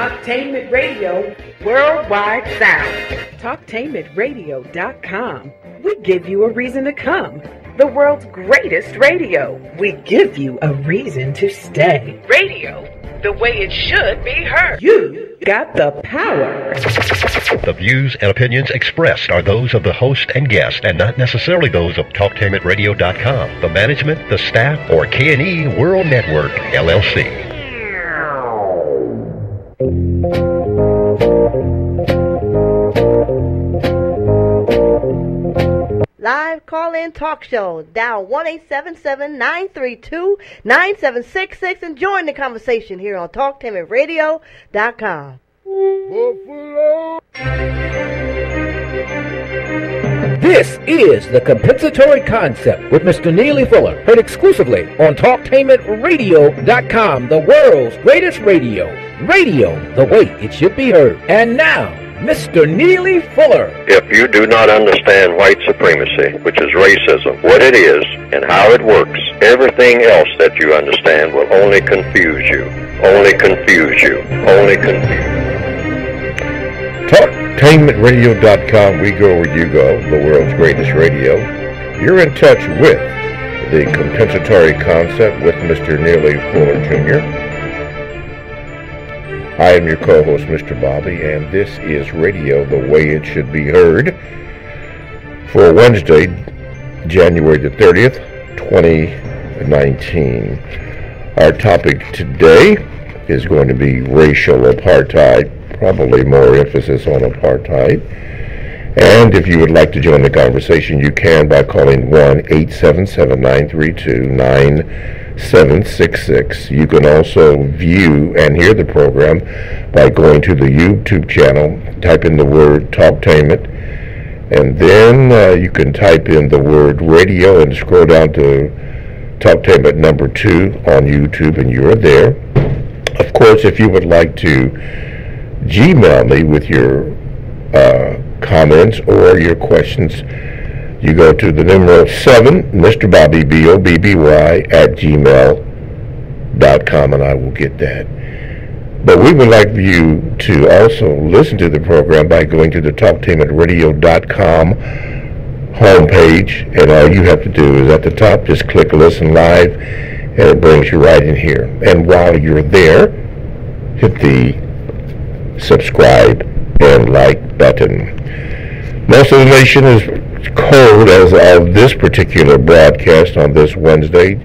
Talktainment Radio, worldwide sound. Talktainmentradio.com. We give you a reason to come. The world's greatest radio. We give you a reason to stay. Radio, the way it should be heard. You got the power. The views and opinions expressed are those of the host and guest and not necessarily those of TalkTainmentRadio.com, the management, the staff, or K&E World Network, LLC. Live call-in talk show. Dial 1-877-932-9766 and join the conversation here on TalkTainmentRadio.com. This is the Compensatory Concept with Mr. Neely Fuller, heard exclusively on TalkTainmentRadio.com, the world's greatest radio. Radio, the way it should be heard. And now, Mr. Neely Fuller. If you do not understand white supremacy, which is racism, what it is and how it works, everything else that you understand will only confuse you. Only confuse you. Only confuse you. TalkTainmentRadio.com, we go where you go, the world's greatest radio. You're in touch with the Compensatory Concept with Mr. Neely Fuller Jr. I am your co-host, Mr. Bobby, and this is radio the way it should be heard for Wednesday, January the 30th, 2019. Our topic today is going to be racial apartheid, probably more emphasis on apartheid. And if you would like to join the conversation, you can by calling 1-877-932-9766. You can also view and hear the program by going to the YouTube channel, type in the word Talktainment, and then you can type in the word radio and scroll down to Talktainment number 2 on YouTube, and you are there. Of course, if you would like to Gmail me with your comments or your questions, you go to the numeral 7, Mr. Bobby, BOBBY, at gmail.com, and I will get that. But we would like you to also listen to the program by going to the TalkTainmentRadio.com homepage, and all you have to do is at the top, just click Listen Live, and it brings you right in here. And while you're there, hit the subscribe and like button. Most of the nation is cold as of this particular broadcast on this Wednesday,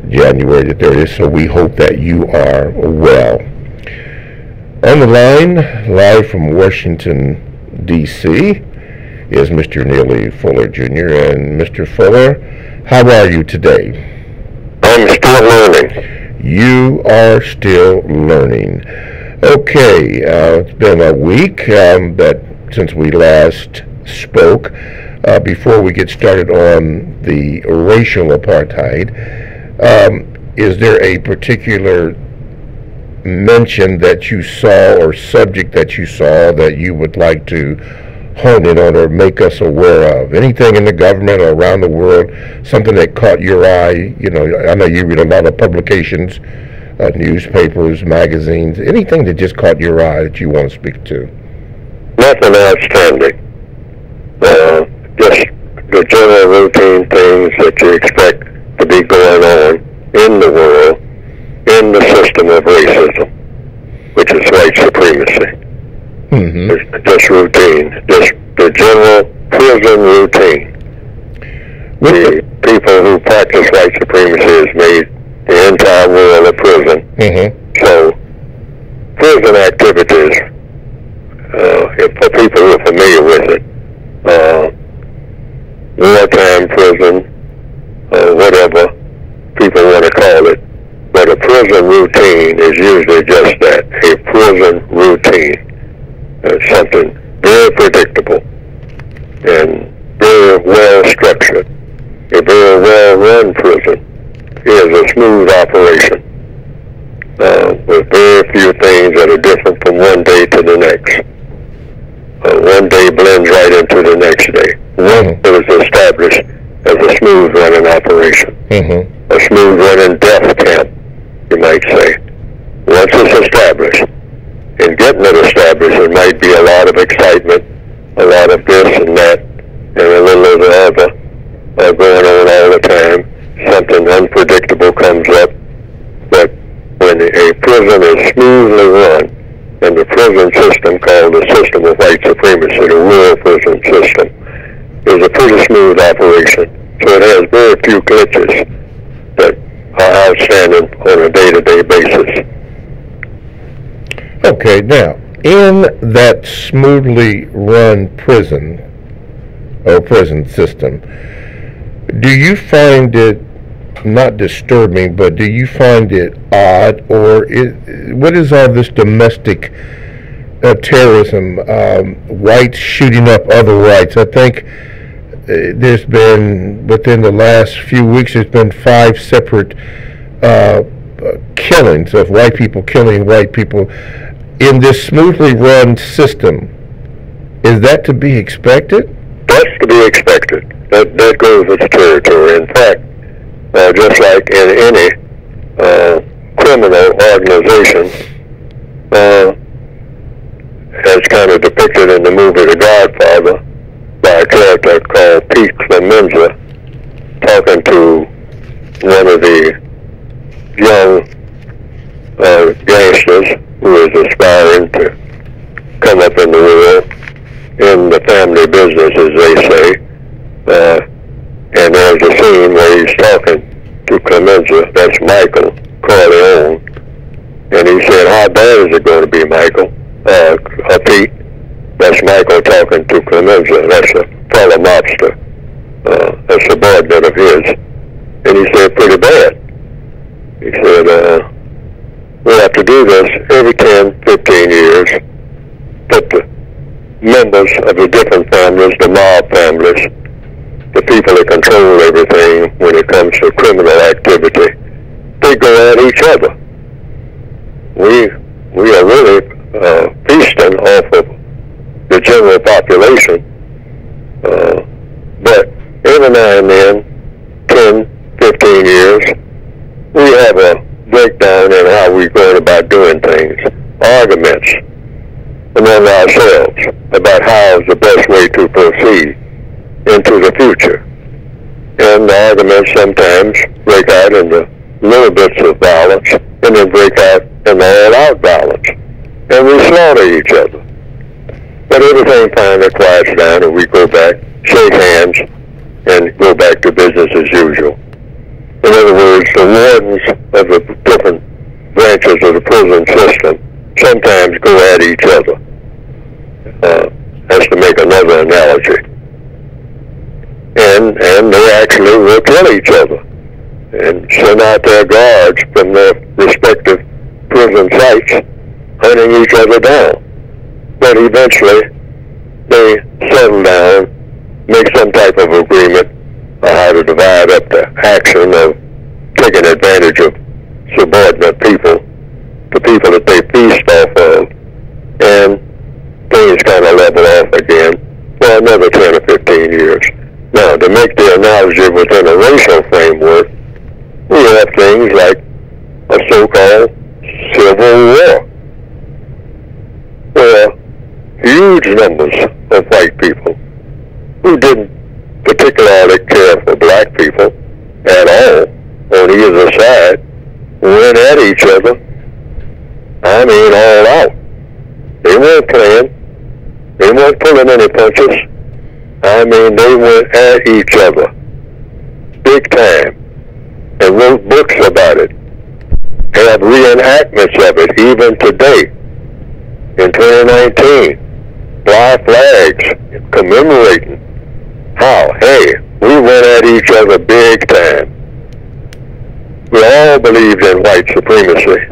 January the 30th, so we hope that you are well. On the line, live from Washington, D.C., is Mr. Neely Fuller Jr. And Mr. Fuller, how are you today? I'm still learning. You are still learning. Okay, it's been a week since we last spoke. Before we get started on the racial apartheid, is there a particular mention that you saw or subject that you saw that you would like to hone in on or make us aware of? Anything in the government or around the world, something that caught your eye? You know, I know you read a lot of publications, newspapers, magazines, anything that just caught your eye that you want to speak to? Nothing outstanding. Just the general routine things that you expect to be going on in the world, in the system of racism, which is white supremacy. Mm-hmm. Just routine, just the general prison routine. The people who practice white supremacy has made the entire world a prison. Mm-hmm. So, prison activities, for people who are familiar with it, wartime prison, whatever people want to call it, but a prison routine is usually just that, a prison routine. Something very predictable and very well structured. A very well run prison is a smooth operation with very few things that are different from one day to the next. One day blends right into the next day. Once it is established as a smooth running operation, a smooth running death camp, you might say. Once it's established, prison system called the system of white supremacy, the rural prison system, is a pretty smooth operation. So it has very few glitches that are outstanding on a day-to-day basis. Okay, now, in that smoothly run prison or prison system, do you find it not disturbing, but do you find it odd, or what is all this domestic terrorism, whites shooting up other whites? I think there's been, within the last few weeks, there's been 5 separate killings of white people killing white people in this smoothly run system. Is that to be expected? That's to be expected. That goes with the territory. In fact, just like in any criminal organization, as kind of depicted in the movie The Godfather by a character called Pete Clemenza, talking to one of the young gangsters who is aspiring to come up in the world, in the family business, as they say. And there's a scene where he's talking to Clemenza, that's Michael Corleone, and he said, "How bad is it going to be, Michael?" Pete, that's Michael talking to Clemenza, that's a fellow mobster, a subordinate of his. And he said, "Pretty bad." He said, "We'll have to do this every 10, 15 years, put the members of the different families, the mob families, the people that control everything when it comes to criminal activity, they go at each other. We are really feasting off of the general population, but every now and then, 10, 15 years, we have a breakdown in how we're going about doing things, arguments among ourselves about how is the best way to proceed into the future. And the arguments sometimes break out into little bits of violence and then break out in all-out violence. And we slaughter each other. But everything finally quiets down and we go back, shake hands, and go back to business as usual. In other words, the wardens of the different branches of the prison system sometimes go at each other. As to make another analogy. And they actually will kill each other and send out their guards from their respective prison sites, hunting each other down. But eventually, they settle down, make some type of agreement on how to divide up the action of taking advantage of subordinate people, the people that they feast off of, and things kind of level off again for another 10 or 15 years. Now, to make the analogy within a racial framework, we have things like a so-called civil war, where huge numbers of white people who didn't particularly care for black people at all on either side went at each other. I mean, all out. They weren't playing. They weren't pulling any punches. I mean, they went at each other big time and wrote books about it. Have reenactments of it even today in 2019. Fly flags commemorating how, hey, we went at each other big time. We all believed in white supremacy.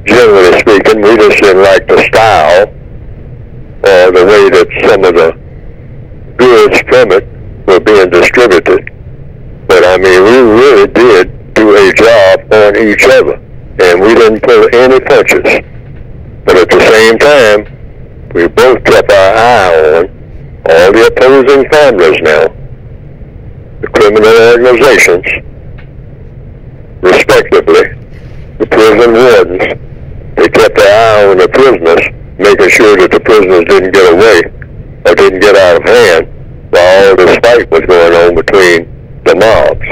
Generally speaking, we just didn't like the style or the way that some of the goods from it were being distributed. But I mean, we really did do a job on each other, and we didn't pull any punches. But at the same time, we both kept our eye on all the opposing families now, the criminal organizations, respectively, the prison wardens. They kept their eye on the prisoners, making sure that the prisoners didn't get away or didn't get out of hand while all this fight was going on between the mobs.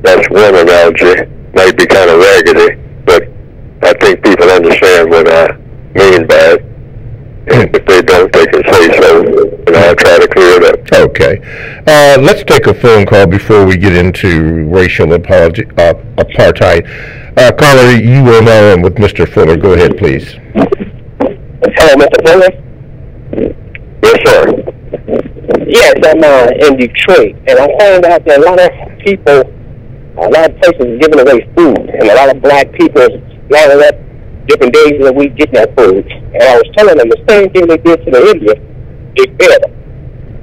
That's one analogy. Might be kind of raggedy, but I think people understand what I mean by it. And if they don't, they can say so, and I'll try to clear it up. Okay. Let's take a phone call before we get into racial apartheid. Caller, you are now on with Mr. Fuller. Go ahead, please. Hello, Mr. Fuller? Yes, sir. Yes, I'm in Detroit, and I found out that a lot of people, a lot of places are giving away food, and a lot of black people lining up different days of the week getting that food. And I was telling them the same thing they did to the Indians, they failed them.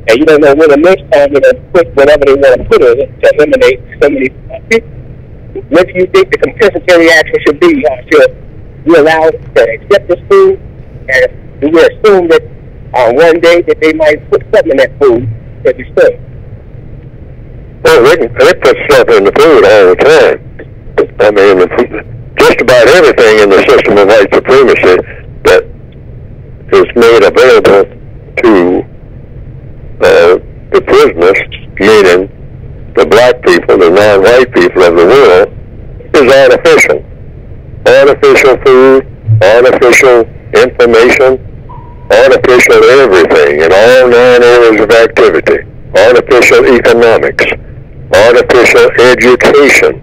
And you don't know when the next time they're going to put whatever they want to put in it to eliminate so many people. What do you think the compensatory action should be? Should we allow to accept this food? And do we assume that on one day that they might put something in that food that we still? Well, they put stuff in the food all the time. I mean, just about everything in the system of white supremacy that is made available to the prisoners, meaning the black people, the non-white people of the world, is artificial. Artificial food, artificial information, artificial everything in all 9 areas of activity. Artificial economics, artificial education,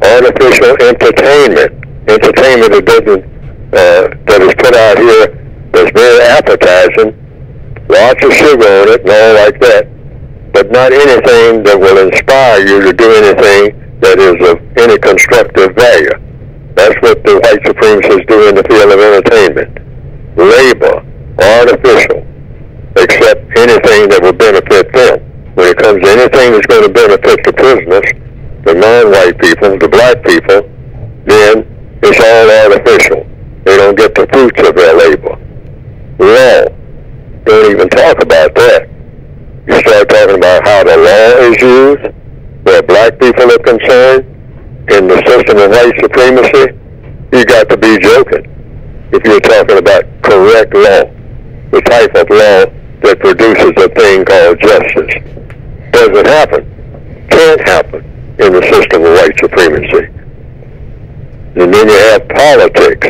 artificial entertainment that doesn't that is put out here that's very appetizing, lots of sugar on it and all like that, but not anything that will inspire you to do anything that is of any constructive value. That's what the white supremacists do in the field of entertainment. Labor, artificial, except anything that will benefit them. When it comes to anything that's going to benefit the prisoners, the non-white people, the black people, then it's all artificial. They don't get the fruits of their labor. Law, don't even talk about that. You start talking about how the law is used, where black people are concerned, in the system of white supremacy, you got to be joking. If you're talking about correct law, the type of law that produces a thing called justice. Doesn't happen. Can't happen in the system of white supremacy. And then you have politics,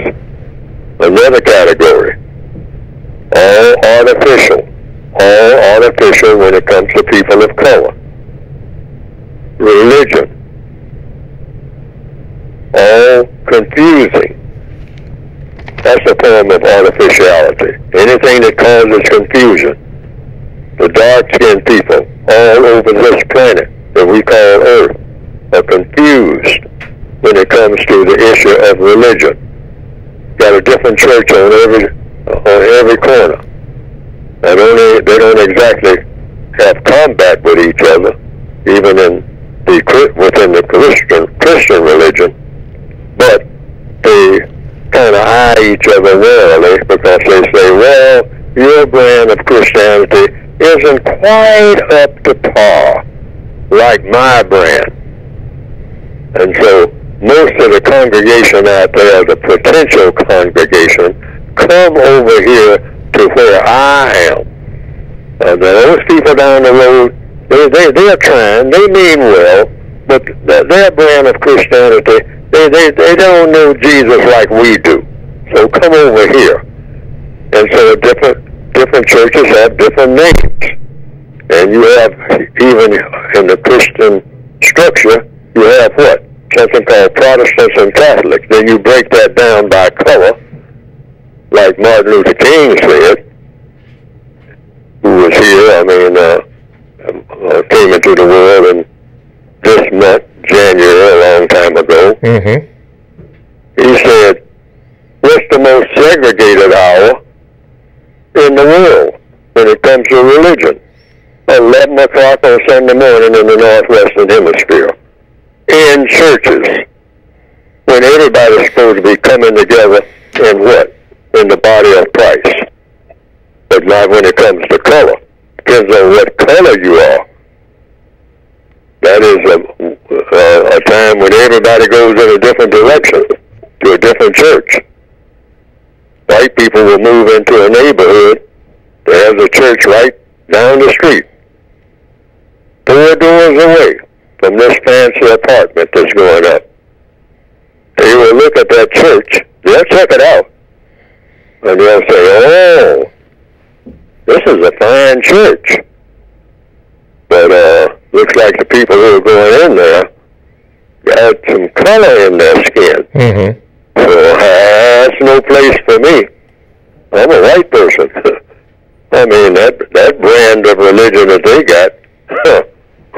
another category. All artificial when it comes to people of color. Religion, all confusing. That's a form of artificiality. Anything that causes confusion. The dark-skinned people all over this planet that we call Earth are confused when it comes to the issue of religion. Got a different church on every corner. Not only they don't exactly have combat with each other, even within the Christian religion, but they kind of eye each other warily because they say, well, your brand of Christianity isn't quite up to par like my brand. And so most of the congregation out there, the potential congregation, come over here to where I am. Those people down the road, they're trying, they mean well, but their brand of Christianity, they don't know Jesus like we do. So come over here. And so different churches have different names. And you have, even in the Christian structure, you have what? Something called Protestants and Catholics. Then you break that down by color, like Martin Luther King said, who was here, came into the world in this month, January, a long time ago. Mm-hmm. He said, what's the most segregated hour in the world when it comes to religion? 11 o'clock on Sunday morning in the Northwestern Hemisphere. In churches, when everybody's supposed to be coming together in what? In the body of Christ. But not when it comes to color. Depends on what color you are. That is a time when everybody goes in a different direction, to a different church. White people will move into a neighborhood that has a church right down the street, 4 doors away from this fancy apartment that's going up. they will look at that church, they'll check it out, and they'll say, oh, this is a fine church. But looks like the people who are going in there got some color in their skin. Mm-hmm. So that's no place for me. I'm a white person. I mean, that brand of religion that they got,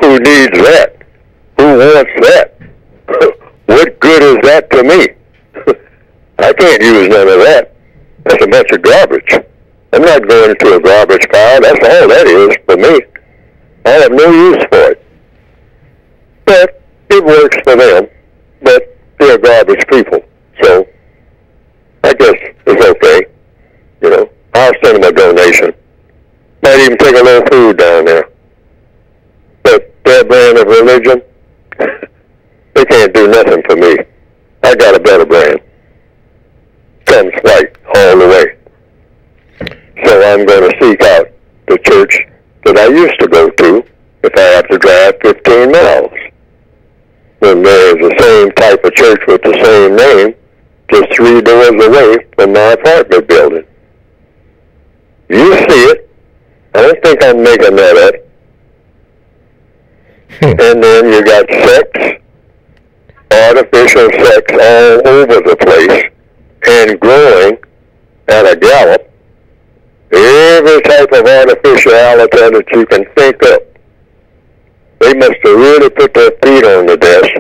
who needs that? Who wants that? What good is that to me? I can't use none of that. That's a bunch of garbage. I'm not going into a garbage pile. That's all that is for me. I have no use for it. But it works for them. But they're garbage people. So I guess it's okay. You know, I'll send them a donation. Might even take a little food down there. But their brand of religion, they can't do nothing for me. I got a better brand. Comes white all the way. So I'm going to seek out the church that I used to go to if I have to drive 15 miles. When there's the same type of church with the same name, just 3 doors away from my apartment building. You see it. I don't think I'm making that up. And then you got sex, artificial sex all over the place, and growing at a gallop. Every type of artificiality that you can think of. They must have really put their feet on the desk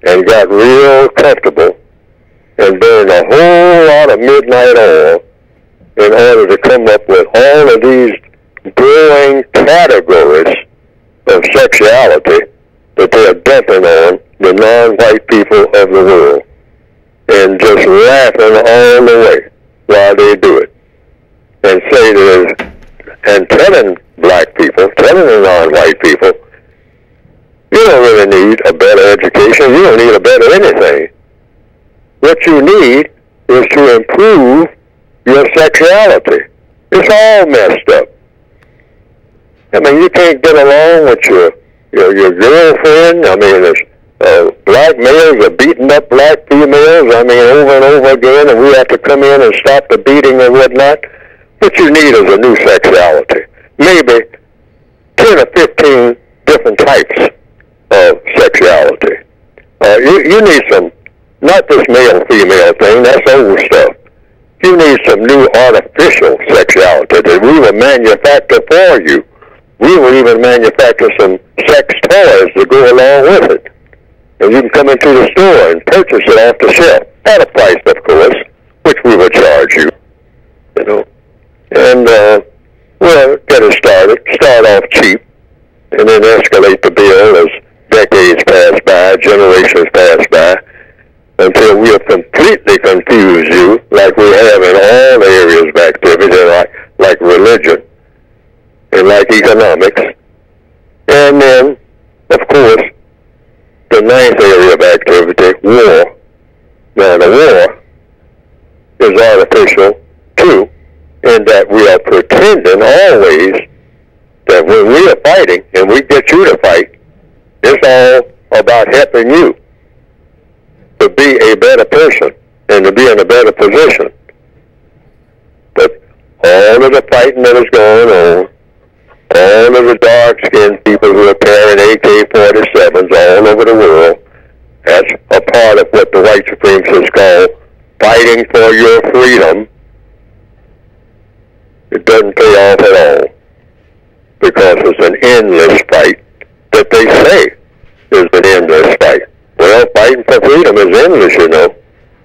and got real comfortable and burned a whole lot of midnight oil in order to come up with all of these growing categories of sexuality that they're dumping on the non-white people of the world and just laughing all the way while they do it. And say and telling black people, telling the non-white people, you don't really need a better education. You don't need a better anything. What you need is to improve your sexuality. It's all messed up. I mean, you can't get along with your girlfriend. I mean, black males are beating up black females, I mean, over and over again, and we have to come in and stop the beating and whatnot. What you need is a new sexuality. Maybe 10 or 15 different types of sexuality. You need some, not this male-female thing, that's old stuff. You need some new artificial sexuality that we will manufacture for you. We will even manufacture some sex toys to go along with it. And you can come into the store and purchase it off the shelf, at a price, of course, which we will charge you, you know. And, well, get it started, start off cheap, and then escalate the bill as decades pass by, generations pass by, until we have completely confused you, like we have in all areas of activity, like religion, and like economics. And then, of course, the 9th area of activity, war. Now, the war is artificial, too, in that we are pretending always that when we are fighting and we get you to fight, it's all about helping you to be a better person and to be in a better position. But all of the fighting that is going on, all of the dark-skinned people who are carrying AK-47s all over the world, that's a part of what the white supremacists call fighting for your freedom. It doesn't pay off at all because it's an endless fight that they say is an endless fight. Well, fighting for freedom is endless, you know.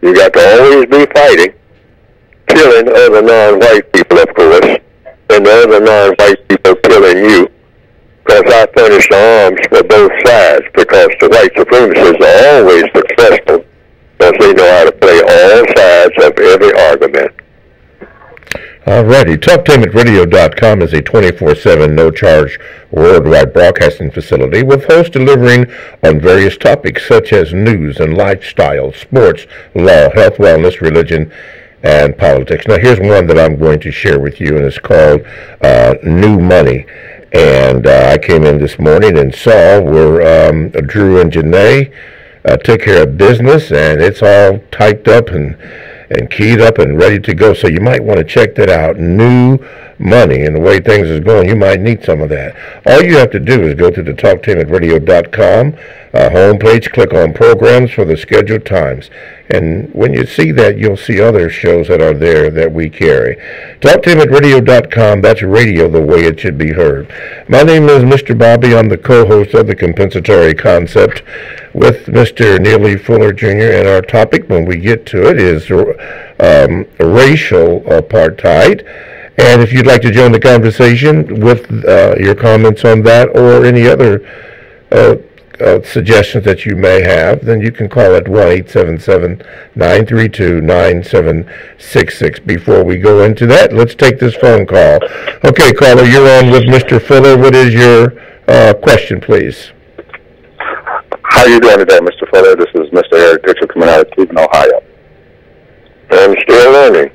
You got to always be fighting, killing other non-white people, of course, and the other non-white people killing you, because I furnish the arms for both sides, because the white supremacists are always successful, because they know how to play all sides of every argument. Alrighty, TalkTameRadio.com is a 24/7 no-charge worldwide broadcasting facility with hosts delivering on various topics such as news and lifestyle, sports, law, health, wellness, religion, and politics. Now, here's one that I'm going to share with you, and it's called New Money. And I came in this morning and saw where Drew and Janae took care of business, and it's all typed up and keyed up and ready to go. So you might want to check that out. New money, and the way things is going, you might need some of that. All you have to do is go to the talktainmentradio.com homepage, click on programs for the scheduled times. And when you see that, you'll see other shows that are there that we carry. TalkTainmentRadio.com, that's radio the way it should be heard. My name is Mr. Bobby. I'm the co-host of the Compensatory Concept with Mr. Neely Fuller Jr. And our topic, when we get to it, is racial apartheid. And if you'd like to join the conversation with your comments on that or any other suggestions that you may have, then you can call at 1-877-932-9766. Before we go into that, let's take this phone call. Okay, caller, you're on with Mr. Fuller. What is your question, please? How you doing today, Mr. Fuller? This is Mr. Eric Pitcher coming out of Cleveland, Ohio. I'm still learning.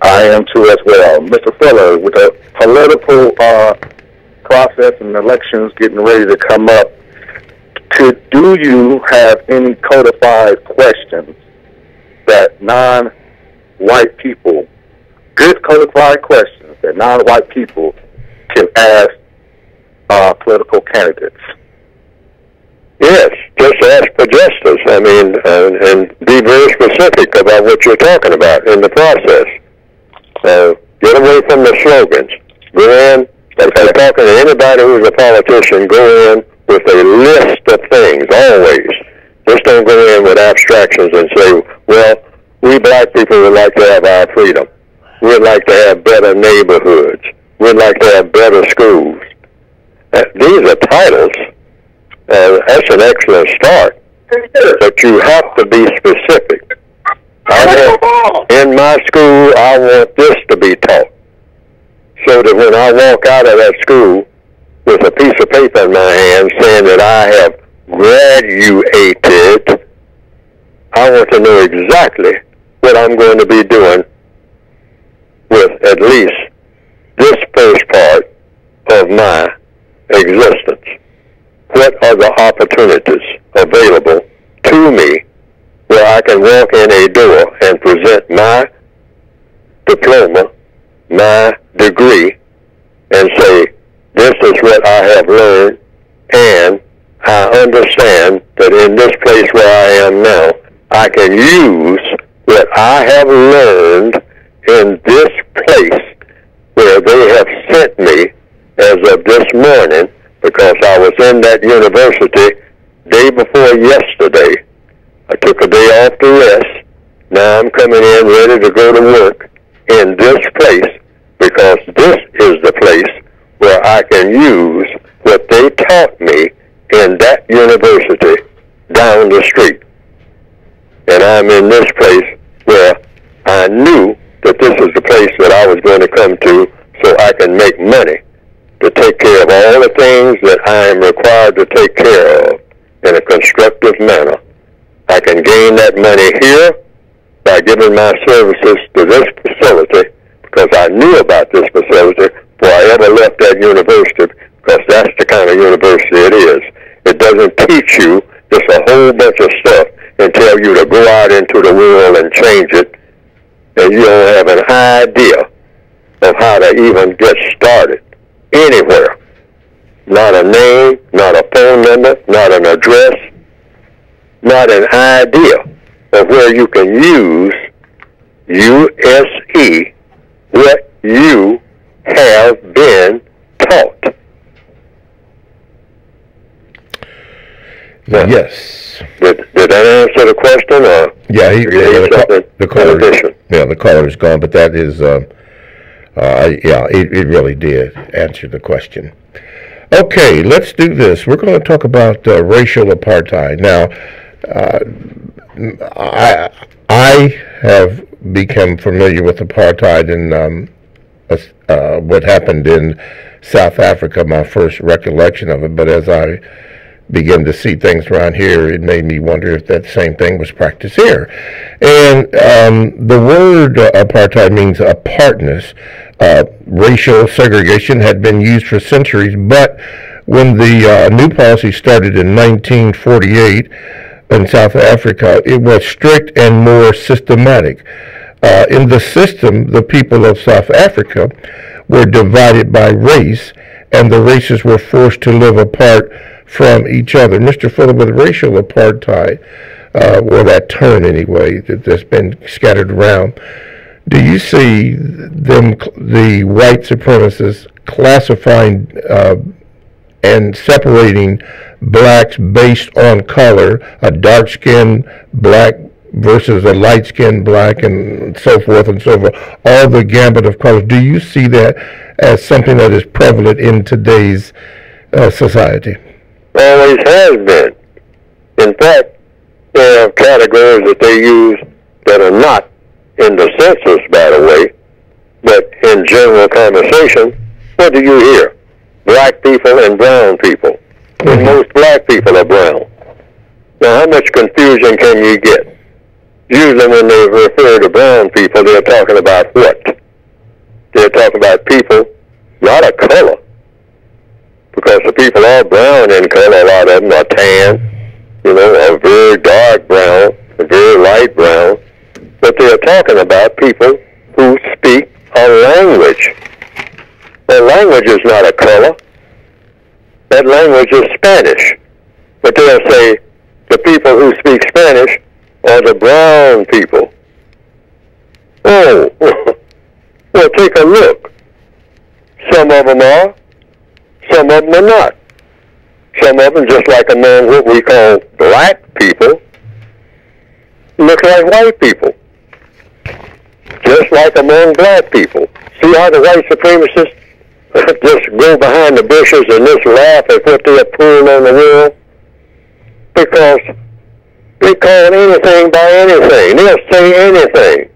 I am too as well. Mr. Fuller, with the political process and elections getting ready to come up, do you have any codified questions that non-white people, good codified questions that non-white people can ask political candidates? Yes, just ask for justice. I mean, and be very specific about what you're talking about in the process. Get away from the slogans. Go in, if you're talking to anybody who's a politician, go in with a list of things, always. Just don't go in with abstractions and say, well, we black people would like to have our freedom. We'd like to have better neighborhoods. We'd like to have better schools. These are titles. That's an excellent start. But you have to be specific. In my school, I want this to be taught. So that when I walk out of that school with a piece of paper in my hand saying that I have graduated, I want to know exactly what I'm going to be doing with at least this first part of my existence. What are the opportunities available to me where I can walk in a door and present my diploma, my degree, and say, this is what I have learned, and I understand that in this place where I am now, I can use what I have learned in this place where they have sent me as of this morning, because I was in that university day before yesterday. I took a day off to rest. Now I'm coming in ready to go to work in this place, because this is the place where I can use what they taught me in that university down the street. And I'm in this place where I knew that this is the place that I was going to come to so I can make money to take care of all the things that I am required to take care of in a constructive manner. I can gain that money here by giving my services to this facility, because I knew about this facility before I ever left that university, because that's the kind of university it is. It doesn't teach you just a whole bunch of stuff and tell you to go out into the world and change it, and you don't have an idea of how to even get started anywhere. Not a name, not a phone number, not an address, not an idea of where you can use USE, what you have been taught. Yes. Did that answer the question? Or yeah, the caller is gone, but that is, it really did answer the question. Okay, let's do this. We're going to talk about racial apartheid. Now, I have become familiar with apartheid and what happened in South Africa, my first recollection of it, but as I began to see things around here, it made me wonder if that same thing was practiced here. And the word apartheid means apartness. Racial segregation had been used for centuries, but when the new policy started in 1948, in South Africa, it was strict and more systematic. In the system, the people of South Africa were divided by race, and the races were forced to live apart from each other. Mr. Fuller, with racial apartheid, or that term anyway, that's been scattered around, do you see the white supremacists classifying and separating blacks based on color, a dark-skinned black versus a light-skinned black, and so forth and so forth, all the gambit of colors? Do you see that as something that is prevalent in today's society? Always has been. In fact, there are categories that they use that are not in the census, by the way, but in general conversation, what do you hear? Black people and brown people. And most black people are brown. Now, how much confusion can you get? Usually when they refer to brown people, they're talking about what? They're talking about people not a color, because the people are brown in color. A lot of them are tan, a very dark brown, a very light brown. But they're talking about people who speak a language. The language is not a color. That language is Spanish. But they'll say the people who speak Spanish are the brown people. Oh, well, take a look. Some of them are. Some of them are not. Some of them, just like among what we call black people, look like white people. Just like among black people. See how the white supremacists just go behind the bushes and just laugh at what they are pulling on the world? Because they call anything by anything. They'll say anything.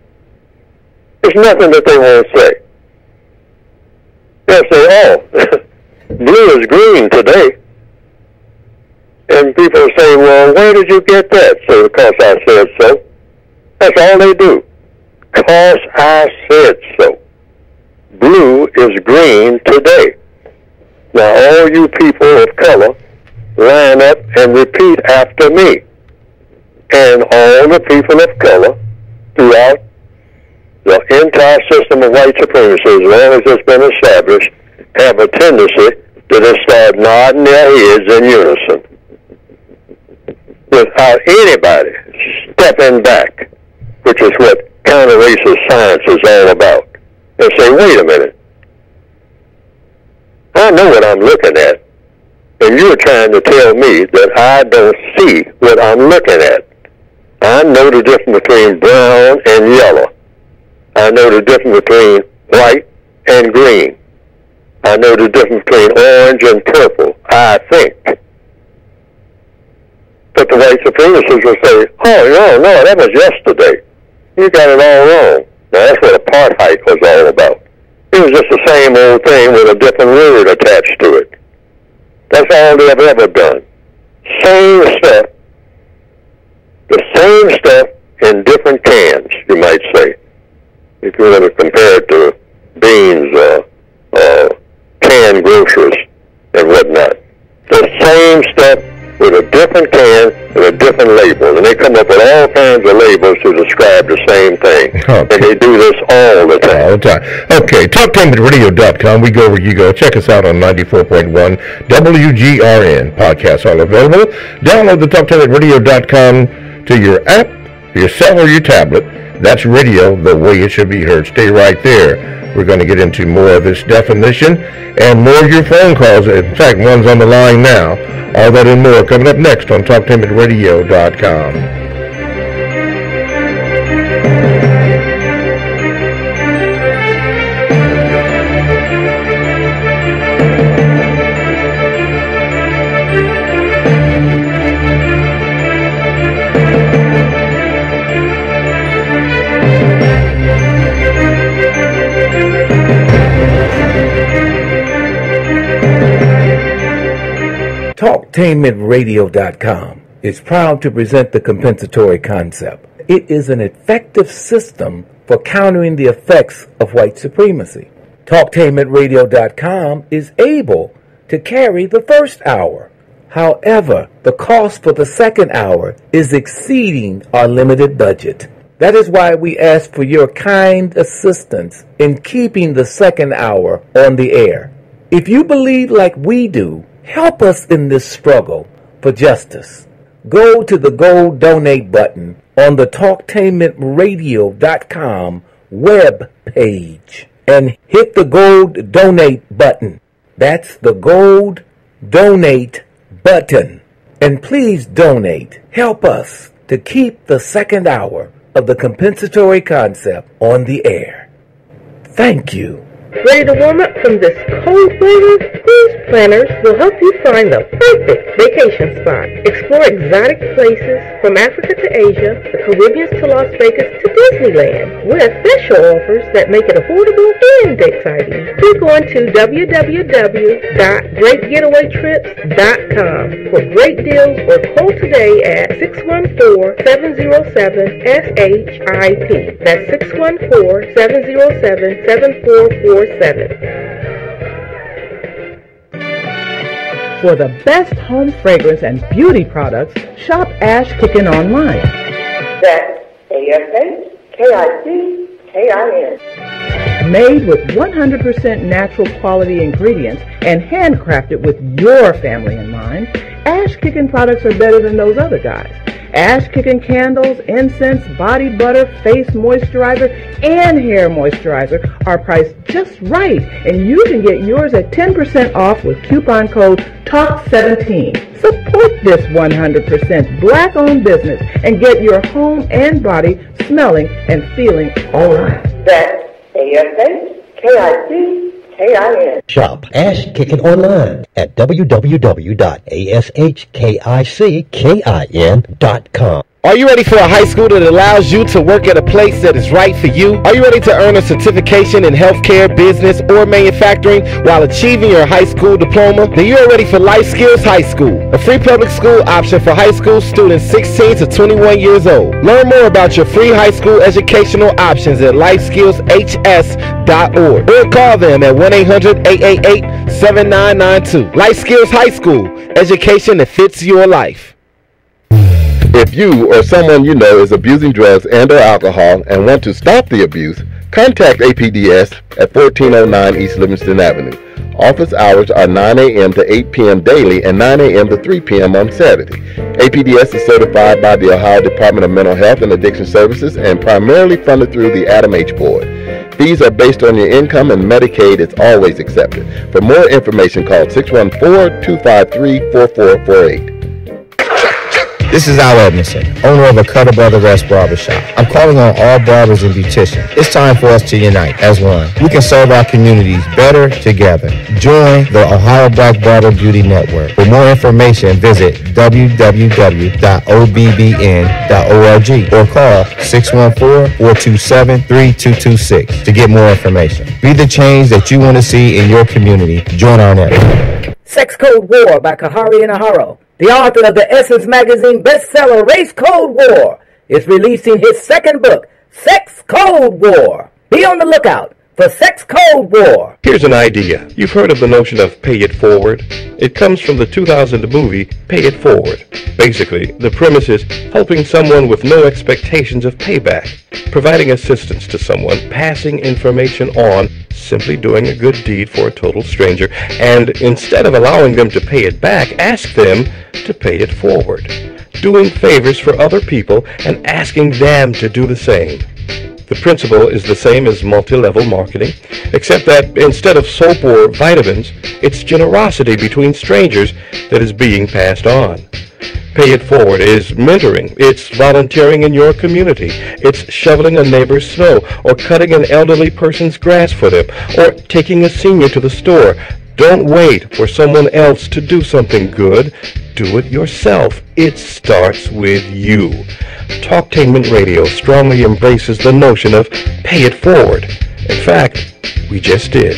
There's nothing that they won't say. They'll say, oh, blue is green today. And people say, well, where did you get that? So, because I said so. That's all they do. Because I said so. Blue is green today. Now, all you people of color, line up and repeat after me. And all the people of color throughout the entire system of white supremacy, as long as it's been established, have a tendency to just start nodding their heads in unison without anybody stepping back, which is what counter-racist science is all about, and say, wait a minute, I know what I'm looking at, and you're trying to tell me that I don't see what I'm looking at. I know the difference between brown and yellow. I know the difference between white and green. I know the difference between orange and purple, I think. But the white supremacists will say, oh, no, that was yesterday. You got it all wrong. Now, that's what apartheid was all about. It was just the same old thing with a different word attached to it. That's all they have ever done. Same stuff. The same stuff in different cans, you might say. If you were to compare it to beans or canned groceries and whatnot. The same stuff with a different can and a different label. And they come up with all kinds of labels to describe the same thing. Okay. And they do this all the time. All the time. Okay, TalkTimeRadio.com. We go where you go. Check us out on 94.1 WGRN. Podcasts all available. Download the TalkTimeRadio.com to your app, your cell, or your tablet. That's radio the way it should be heard. Stay right there. We're going to get into more of this definition and more of your phone calls. In fact, one's on the line now. All that and more coming up next on TalkTimeRadio.com. TalkTainmentRadio.com is proud to present the compensatory concept. It is an effective system for countering the effects of white supremacy. TalkTainmentRadio.com is able to carry the first hour However, the cost for the second hour is exceeding our limited budget. That is why we ask for your kind assistance in keeping the second hour on the air. If you believe like we do, help us in this struggle for justice. Go to the gold donate button on the TalkTainmentRadio.com web page and hit the gold donate button. That's the gold donate button. And please donate. Help us to keep the second hour of the compensatory concept on the air. Thank you. Ready to warm up from this cold weather? Cruise Planners will help you find the perfect vacation spot. Explore exotic places from Africa to Asia, the Caribbean to Las Vegas to Disneyland, with special offers that make it affordable and exciting. Click on to www.greatgetawaytrips.com for great deals or call today at 614-707-SHIP. That's 614-707-7447. For the best home fragrance and beauty products, shop Ash Kickin online. That's ASHKICKIN. Made with 100% natural quality ingredients and handcrafted with your family in mind, Ash Kickin products are better than those other guys. Ash Kickin candles, incense, body butter, face moisturizer, and hair moisturizer are priced just right, and you can get yours at 10% off with coupon code TALK17. Support this 100% black-owned business and get your home and body smelling and feeling all right. That's ASHKICKIN. Shop Ash Kickin online at www.ashkickin.com. Are you ready for a high school that allows you to work at a place that is right for you? Are you ready to earn a certification in healthcare, business, or manufacturing while achieving your high school diploma? Then you are ready for Life Skills High School, a free public school option for high school students 16 to 21 years old. Learn more about your free high school educational options at lifeskillshs.org or call them at 1-800-888-7992. Life Skills High School, education that fits your life. If you or someone you know is abusing drugs and or alcohol and want to stop the abuse, contact APDS at 1409 East Livingston Avenue. Office hours are 9 a.m. to 8 p.m. daily and 9 a.m. to 3 p.m. on Saturday. APDS is certified by the Ohio Department of Mental Health and Addiction Services and primarily funded through the Adam H. Board. Fees are based on your income and Medicaid is always accepted. For more information, call 614-253-4448. This is Al Edmondson, owner of a Cutter Brother Rest Barbershop. I'm calling on all barbers and beauticians. It's time for us to unite as one. We can serve our communities better together. Join the Ohio Black Barber Beauty Network. For more information, visit www.obbn.org or call 614-427-3226 to get more information. Be the change that you want to see in your community. Join our network. Sex Code War by Kahari Inaharo, the author of the Essence Magazine bestseller Race Code War, is releasing his second book, Sex Code War. Be on the lookout for Sex Code War. Here's an idea. You've heard of the notion of pay it forward. It comes from the 2000 movie Pay It Forward. Basically, the premise is helping someone with no expectations of payback, providing assistance to someone, passing information on, simply doing a good deed for a total stranger, and instead of allowing them to pay it back, ask them to pay it forward. Doing favors for other people and asking them to do the same. The principle is the same as multi-level marketing, except that instead of soap or vitamins, it's generosity between strangers that is being passed on. Pay It Forward is mentoring. It's volunteering in your community. It's shoveling a neighbor's snow, or cutting an elderly person's grass for them, or taking a senior to the store. Don't wait for someone else to do something good. Do it yourself. It starts with you. Talktainment Radio strongly embraces the notion of pay it forward. In fact, we just did.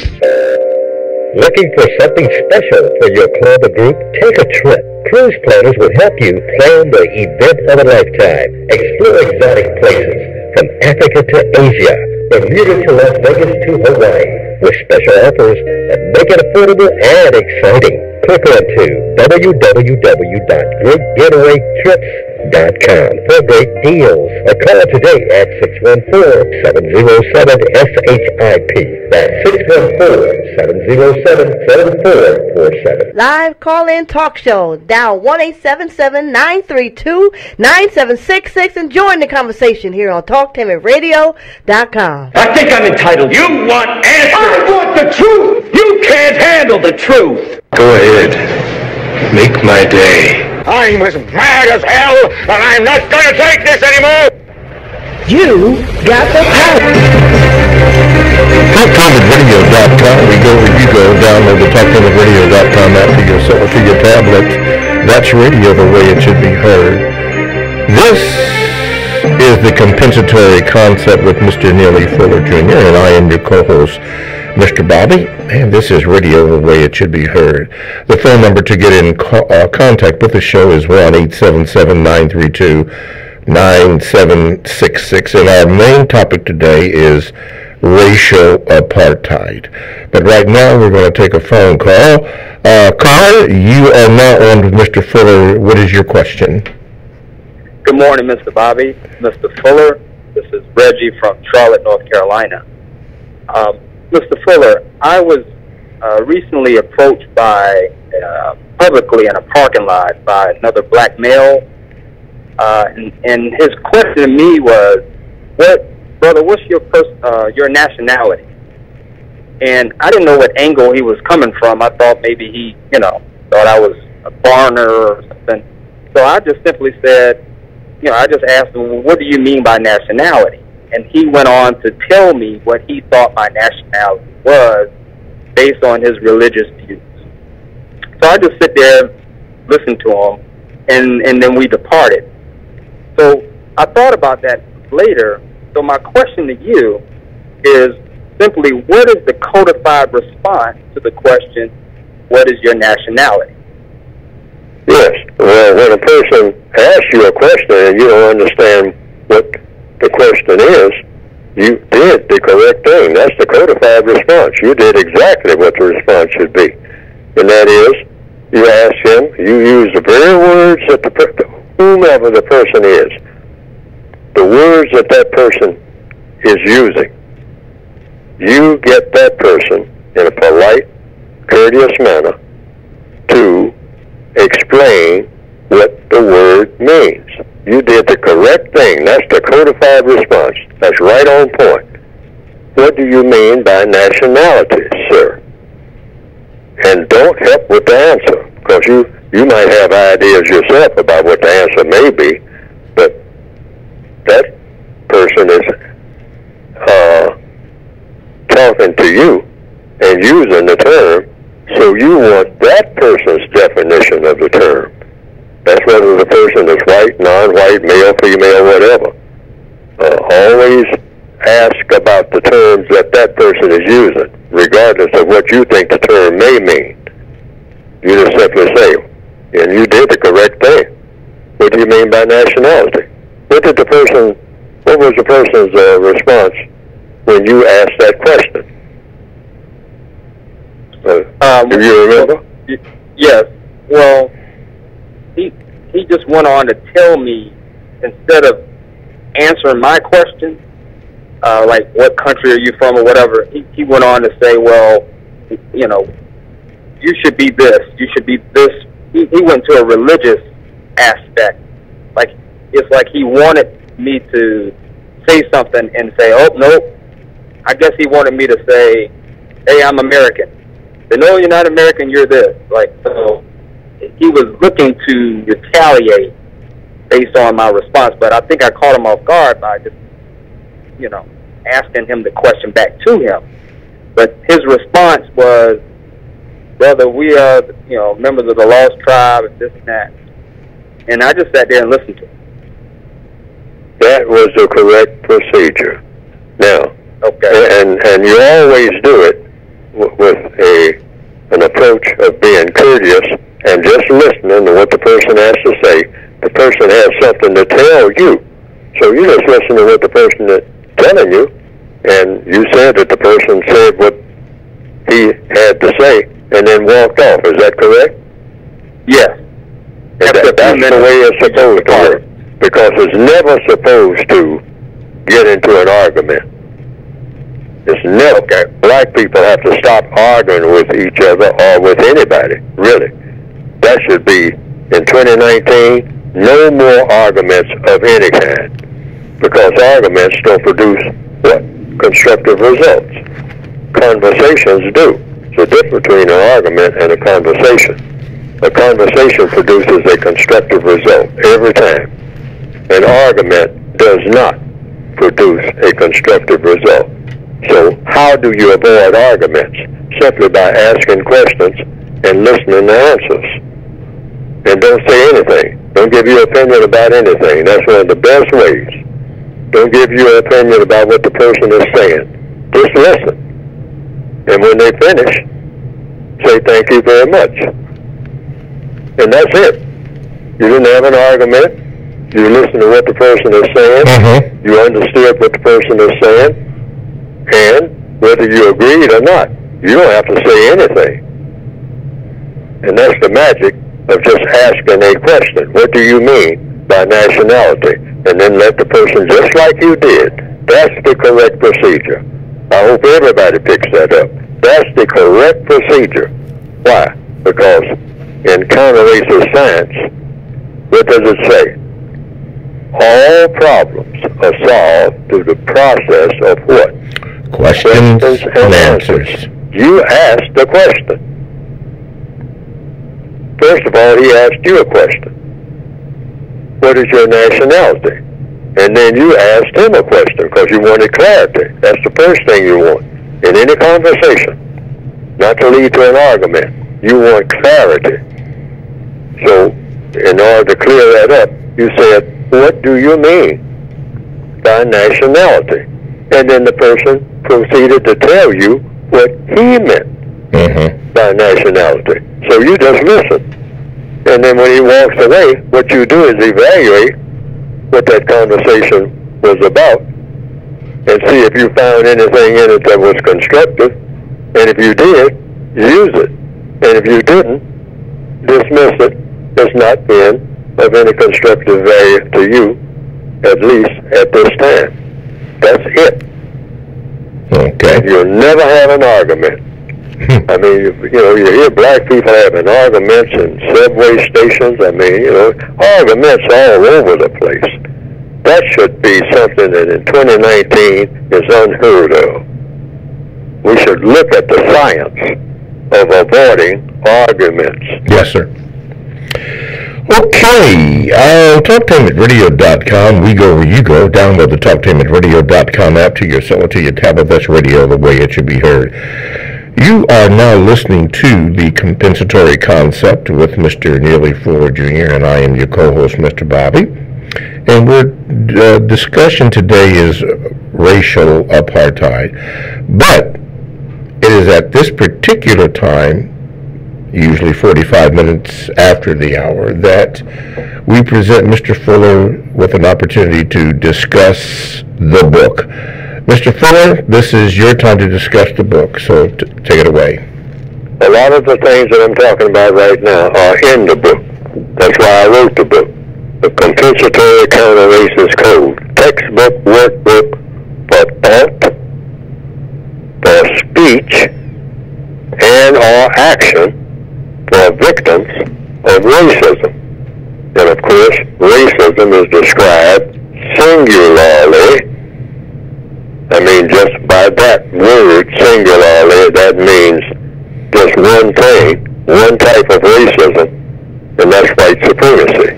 Looking for something special for your club or group? Take a trip. Cruise Planners will help you plan the event of a lifetime. Explore exotic places from Africa to Asia, Bermuda to Las Vegas to Hawaii, with special offers that make it affordable and exciting. click on to www.greatgetawaytrips.com for great deals. Or call today at 614-707-SHIP. That's 614-707-7447. Live call-in talk show. Dial 1-877-932-9766 and join the conversation here on TalkTimidRadio.com. I think I'm entitled. You want answers. I want the truth. You can't handle the truth. Go ahead. Make my day. I'm as mad as hell, and I'm not going to take this anymore. You got the power. TalkTimidRadio.com. We go where you go. Download the TalkTimidRadio.com app to your cell or to your tablet. That's radio the way it should be heard. This is the Compensatory Concept with Mr. Neely Fuller Jr., and I am your co-host, Mr. Bobby, and this is radio the way it should be heard. The phone number to get in contact with the show is 1-877-932-9766, and our main topic today is racial apartheid. But right now we're going to take a phone call. Carl, you are now on with Mr. Fuller. What is your question? Good morning, Mr. Bobby, Mr. Fuller. This is Reggie from Charlotte, North Carolina. Mr. Fuller, I was recently approached by, publicly in a parking lot by another black male, and his question to me was, what's your nationality? And I didn't know what angle he was coming from. I thought maybe he, thought I was a foreigner or something. So I just simply said, I just asked him, well, what do you mean by nationality? And he went on to tell me what he thought my nationality was based on his religious views. So I just sit there, listened to him, and then we departed. So I thought about that later. So my question to you is simply, what is the codified response to the question, what is your nationality? Yes. Well, when a person asks you a question and you don't understand what the question is, you did the correct thing. That's the codified response. You did exactly what the response should be. And that is, you ask him, you use the very words that whomever the person is, the words that that person is using. You get that person in a polite, courteous manner to explain what the word means. You did the correct thing. That's the codified response. That's right on point. What do you mean by nationality, sir? And don't help with the answer, because you might have ideas yourself about what the answer may be, but that person is talking to you and using the term, so you want that person's definition of the term. That's whether the person is white, non-white, male, female, whatever. Always ask about the terms that that person is using, regardless of what you think the term may mean. You just simply say, and you did the correct thing. What do you mean by nationality? What was the person's response when you asked that question? Do you remember? Yes. Well, he just went on to tell me, instead of answering my question, like what country are you from or whatever, he went on to say, well, you should be this, you should be this. He went to a religious aspect. Like, it's like he wanted me to say something and say, oh, nope. I guess he wanted me to say, hey, I'm American. Say, no, you're not American, you're this. Like, so he was looking to retaliate based on my response, but I think I caught him off guard by just, asking him the question back to him. But his response was, brother, we are, members of the lost tribe and this and that. And I just sat there and listened to him. That was the correct procedure. Now, okay, and you always do it with an approach of being courteous and just listening to what the person has to say. The person has something to tell you, so you just listen to what the person is telling you, and you said that the person said what he had to say and then walked off. Is that correct? Yes. That's the way it's supposed to work. Because it's never supposed to get into an argument. It's never. Okay. Black people have to stop arguing with each other or with anybody, really. That should be, in 2019, no more arguments of any kind. Because arguments don't produce what? Constructive results. Conversations do. There's a difference between an argument and a conversation. A conversation produces a constructive result every time. An argument does not produce a constructive result. So how do you avoid arguments? Simply by asking questions and listening to answers. And don't say anything. Don't give your opinion about anything. That's one of the best ways. Don't give your opinion about what the person is saying. Just listen. And when they finish, say thank you very much. And that's it. You didn't have an argument. You listened to what the person is saying. You understood what the person is saying. And whether you agreed or not, you don't have to say anything. And that's the magic of just asking a question. What do you mean by nationality? And then let the person, just like you did. That's the correct procedure. I hope everybody picks that up. That's the correct procedure. Why? Because in counter-racist science, what does it say? All problems are solved through the process of what? Questions and answers. You asked the question. First of all, he asked you a question. What is your nationality? And then you asked him a question because you wanted clarity. That's the first thing you want in any conversation. Not to lead to an argument. You want clarity. So, in order to clear that up, you said, what do you mean by nationality? And then the person proceeded to tell you what he meant by nationality. So you just listen. And then when he walks away, what you do is evaluate what that conversation was about and see if you found anything in it that was constructive. And if you did, use it. And if you didn't, dismiss it as not being of any constructive value to you, at least at this time. That's it. Okay. You'll never have an argument. I mean, you hear black people having arguments in subway stations. I mean, arguments all over the place. That should be something that in 2019 is unheard of. We should look at the science of avoiding arguments. Yes, sir. Okay, TalkTainmentRadio.com. We go where you go. Download the TalkTainmentRadio.com app to your cell or to your tablet. That's radio the way it should be heard. You are now listening to the Compensatory Concept with Mr. Neely Fuller Jr., and I am your co-host, Mr. Bobby. And our discussion today is racial apartheid. But it is at this particular time, usually 45 minutes after the hour, that we present Mr. Fuller with an opportunity to discuss the book. Mr. Fuller, this is your time to discuss the book, so take it away. A lot of the things that I'm talking about right now are in the book. That's why I wrote the book. The Compensatory Counter-Racist Code. Textbook, workbook for thought, for speech, and or action for victims of racism. And of course, racism is described singularly. I mean, just by that word, singularly, that means just one thing, one type of racism, and that's white supremacy.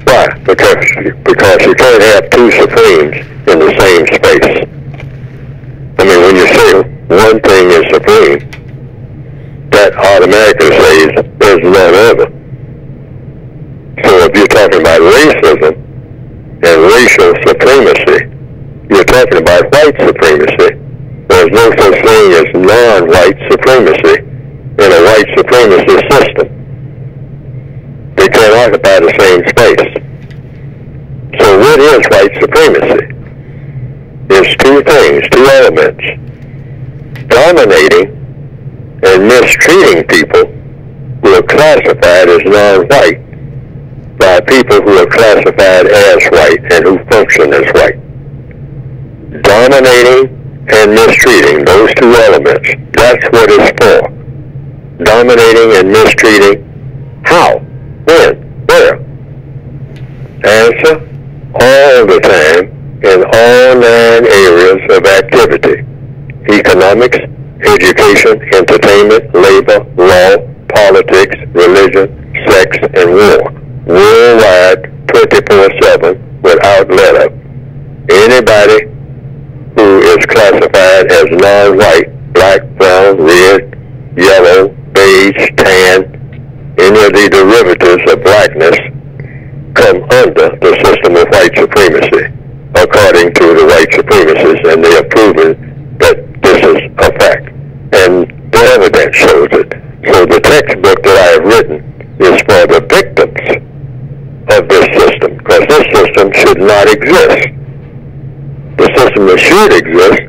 Why? Because you can't have two supremes in the same space. I mean, when you say one thing is supreme, that automatically says there's none other. So if you're talking about racism and racial supremacy, you're talking about white supremacy. There's no such thing as non-white supremacy in a white supremacy system. They can't occupy the same space. So what is white supremacy? It's two things, two elements. Dominating and mistreating people who are classified as non-white by people who are classified as white and who function as white. Dominating and mistreating, those two elements, that's what it's for. Dominating and mistreating, how? When? Where? Answer, all the time, in all 9 areas of activity: economics, education, entertainment, labor, law, politics, religion, sex, and war. Worldwide, 24/7, without let-up. Anybody who is classified as non-white, black, brown, red, yellow, beige, tan, any of the derivatives of blackness come under the system of white supremacy, according to the white supremacists, and they have proven that this is a fact. And the evidence shows it. So the textbook that I have written is for the victims of this system, because this system should not exist. The system that should exist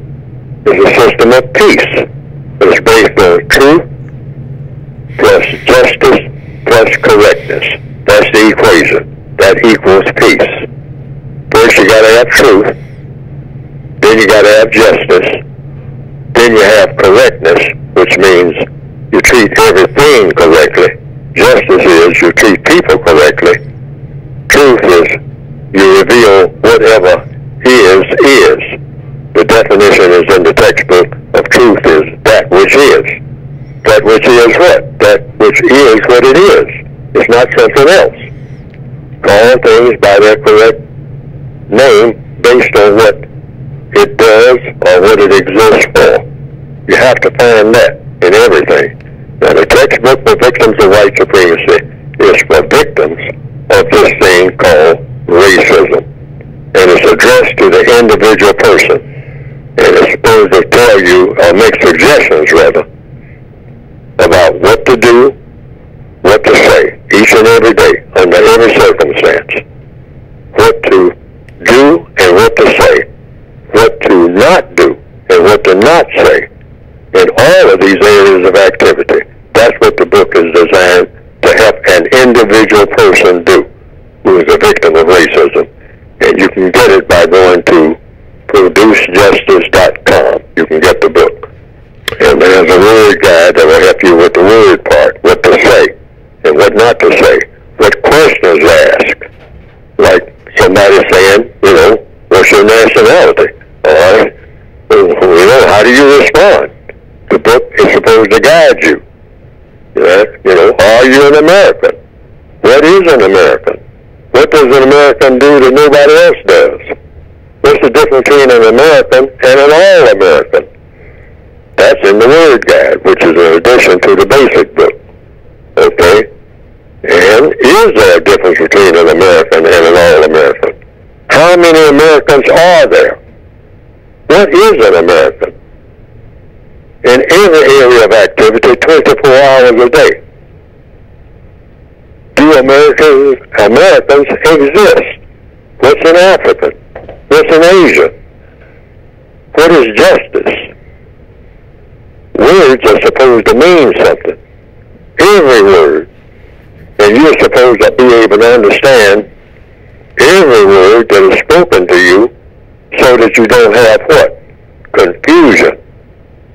is a system of peace. It's based on truth plus justice plus correctness. That's the equation. That equals peace. First you gotta have truth, then you gotta have justice, then you have correctness, which means you treat everything correctly. Justice is you treat people correctly. Truth is you reveal whatever is. The definition is in the textbook of truth is that which is. That which is what? That which is what it is. It's not something else. Call things by their correct name based on what it does or what it exists for. You have to find that in everything. Now the textbook for victims of white supremacy is for victims of this thing called racism. And it's addressed to the individual person. And it's supposed to tell you, or make suggestions rather, about what to do, what to say, each and every day, under every circumstance. What to do and what to say. What to not do and what to not say. In all of these areas of activity. That's what the book is designed to help an individual person do, who is a victim of racism. And you can get it by going to producejustice.com. You can get the book. And there's a word guide that will help you with the word part, what to say and what not to say, what questions to ask. Like somebody saying, what's your nationality? Or, how do you respond? The book is supposed to guide you. Are you an American? What is an American? What does an American do that nobody else does? What's the difference between an American and an All-American? That's in the Word Guide, which is in addition to the basic book. Okay? And is there a difference between an American and an All-American? How many Americans are there? What is an American? In every area of activity, 24 hours a day. Do Americans exist? What's an African? What's an Asian? What is justice? Words are supposed to mean something. Every word. And you're supposed to be able to understand every word that is spoken to you so that you don't have what? Confusion.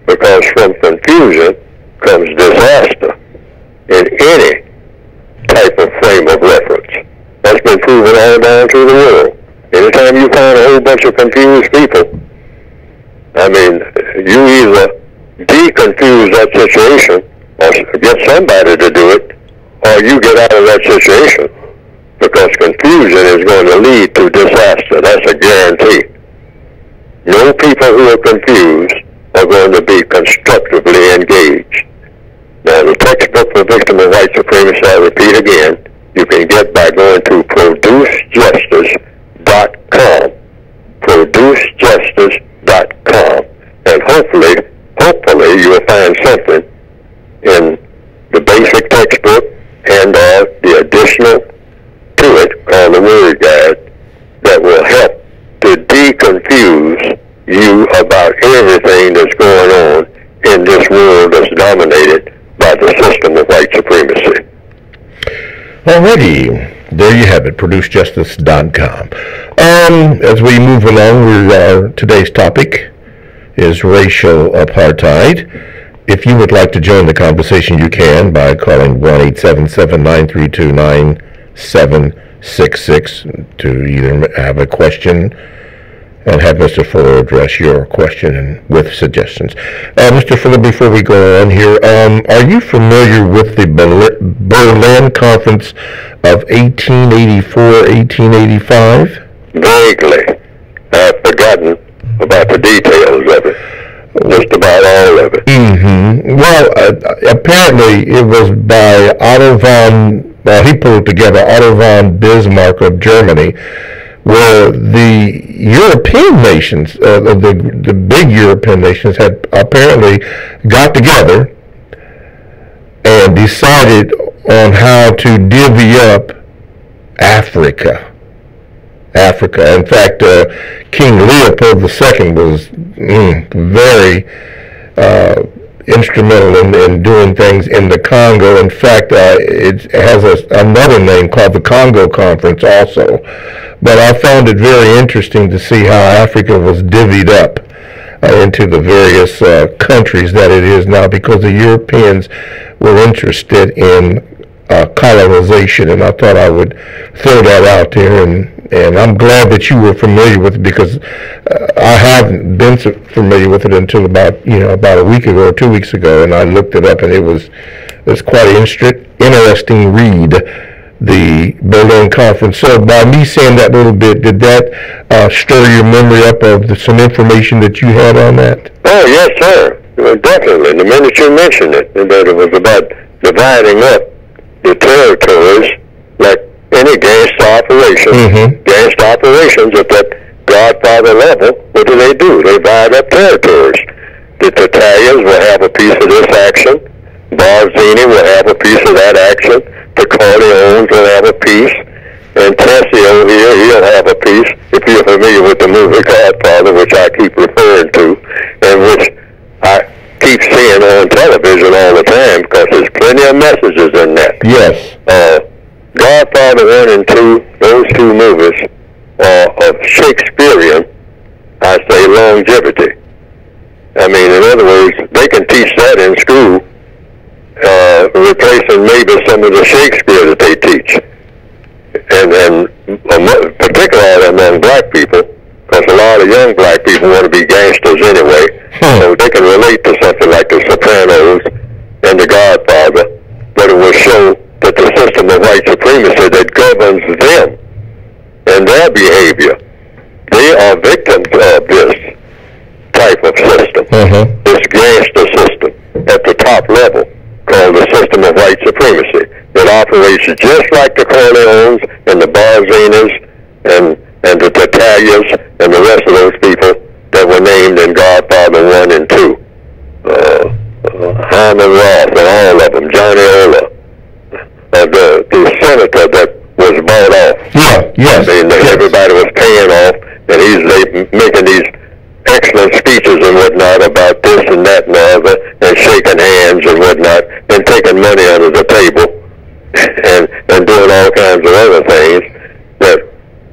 Because from confusion comes disaster in any type of frame of reference. That's been proven all down through the world. Anytime you find a whole bunch of confused people, you either deconfuse that situation or get somebody to do it, or you get out of that situation, because confusion is going to lead to disaster. That's a guarantee. No people who are confused are going to be constructively engaged. Now, the textbook for victims of white supremacy, I repeat again, you can get by going to producejustice.com. Producejustice.com. And hopefully you will find something in the basic textbook and the additional to it called the Word Guide that will help to deconfuse you about everything that's going on in this world that's dominated by the system of white supremacy. Alrighty, there you have it, producejustice.com. As we move along, today's topic is racial apartheid. If you would like to join the conversation, you can by calling 1-877-932-9766 to either have a question and have Mr. Fuller address your question with suggestions. Mr. Fuller, before we go on here, are you familiar with the Berlin Conference of 1884-1885? Vaguely. I've forgotten about the details of it. Just about all of it. Mm-hmm. Well, apparently it was by he pulled together Otto von Bismarck of Germany, where the European nations, the big European nations, had apparently got together and decided on how to divvy up Africa. In fact, King Leopold II was very instrumental in doing things in the Congo. In fact, it has another name called the Congo Conference also. But I found it very interesting to see how Africa was divvied up into the various countries that it is now, because the Europeans were interested in colonization, and I thought I would throw that out there, and I'm glad that you were familiar with it, because I haven't been so familiar with it until about a week ago or 2 weeks ago, and I looked it up, and it was quite an interesting read, the Berlin Conference. So by me saying that little bit, did that stir your memory up of some information that you had on that? Oh, yes, sir. Well, definitely. The minute you mentioned it, that it was about dividing up the territories like any gangster operation. Mm-hmm. Gangster operations at that Godfather level, what do? They divide up territories. The Italians will have a piece of this action. Barzini will have a piece of that action. The Corleones will have a piece. And Tessio here, he'll have a piece, if you're familiar with the movie Godfather, which I keep referring to, and which I keep seeing on television all the time, because there's plenty of messages in that. Yes. Godfather 1 and 2, those two movies are of Shakespearean, I say, longevity. I mean, in other words, they can teach that in school, replacing maybe some of the Shakespeare that they teach. And particularly among black people, because a lot of young black people want to be gangsters anyway, so they can relate to something like The Sopranos and The Godfather, but it will show that the system of white supremacy that governs them and their behavior, they are victims of this type of system, this gangster system at the top level, called the system of white supremacy, that operates just like the Corleones and the Barzinis and the Italians and the rest of those people that were named in Godfather 1 and 2. Hyman Roth and all of them, Johnny Ola, the senator that was bought off. Yeah, yes. I mean, everybody was paying off, and he's making these excellent speeches and whatnot about this and that and the other, and shaking hands and whatnot, and taking money under the table, and doing all kinds of other things that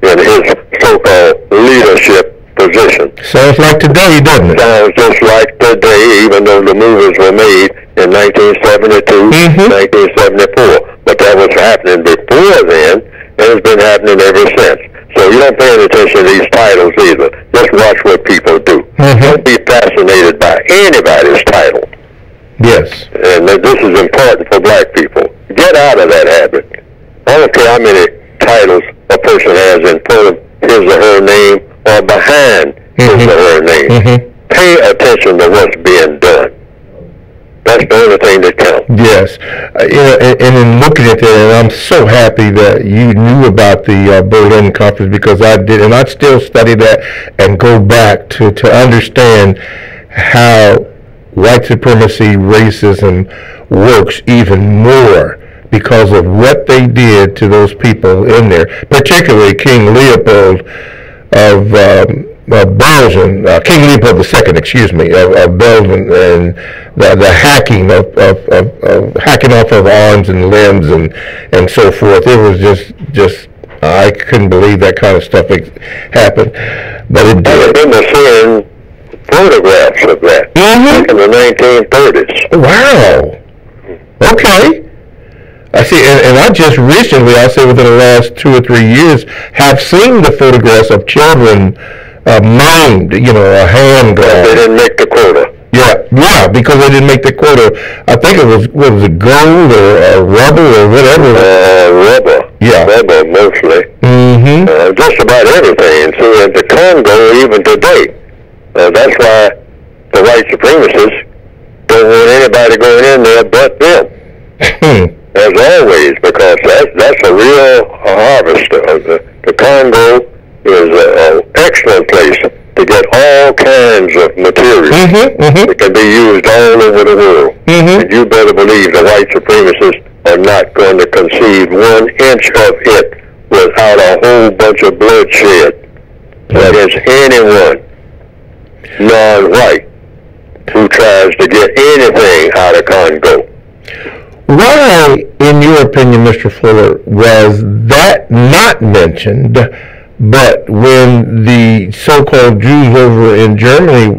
in his so-called leadership position. Sounds like today, doesn't it? Sounds just like today, even though the movies were made in 1972, 1974. But that was happening before then, and it's been happening ever since. So you don't pay any attention to these titles either. Just watch what people do. Don't be fascinated by anybody's title. Yes. And this is important for black people. Get out of that habit. I don't care how many titles a person has in front of his or her name or behind his or her name. Pay attention to what's being done. That's the only thing that counts. Yes. And in looking at that, and I'm so happy that you knew about the Berlin Conference, because I did, and I still study that and go back to understand how white supremacy, racism works even more because of what they did to those people in there, particularly King Leopold of Belgium, King Leopold II, excuse me, of Belgium, and the hacking of hacking off of arms and limbs and so forth. It was just I couldn't believe that kind of stuff happened, but it did. I remember seeing photographs of that back in the 1930s. Wow. Okay. I see, and I just recently, I say within the last 2 or 3 years, have seen the photographs of children maimed, a hand drawn. They didn't make the quota. Yeah, because they didn't make the quota. I think it was gold or rubber or whatever. Rubber. Yeah. Rubber, mostly. Mm-hmm. Just about everything. So in the Congo, even today, that's why the white supremacists don't want anybody going in there but them. As always, because that's a real harvester. The Congo is an excellent place to get all kinds of material that can be used all over the world. And you better believe the white supremacists are not going to concede 1 inch of it without a whole bunch of bloodshed against anyone non-white who tries to get anything out of Congo. Why, in your opinion, Mr. Fuller, was that not mentioned, but when the so-called Jews over in Germany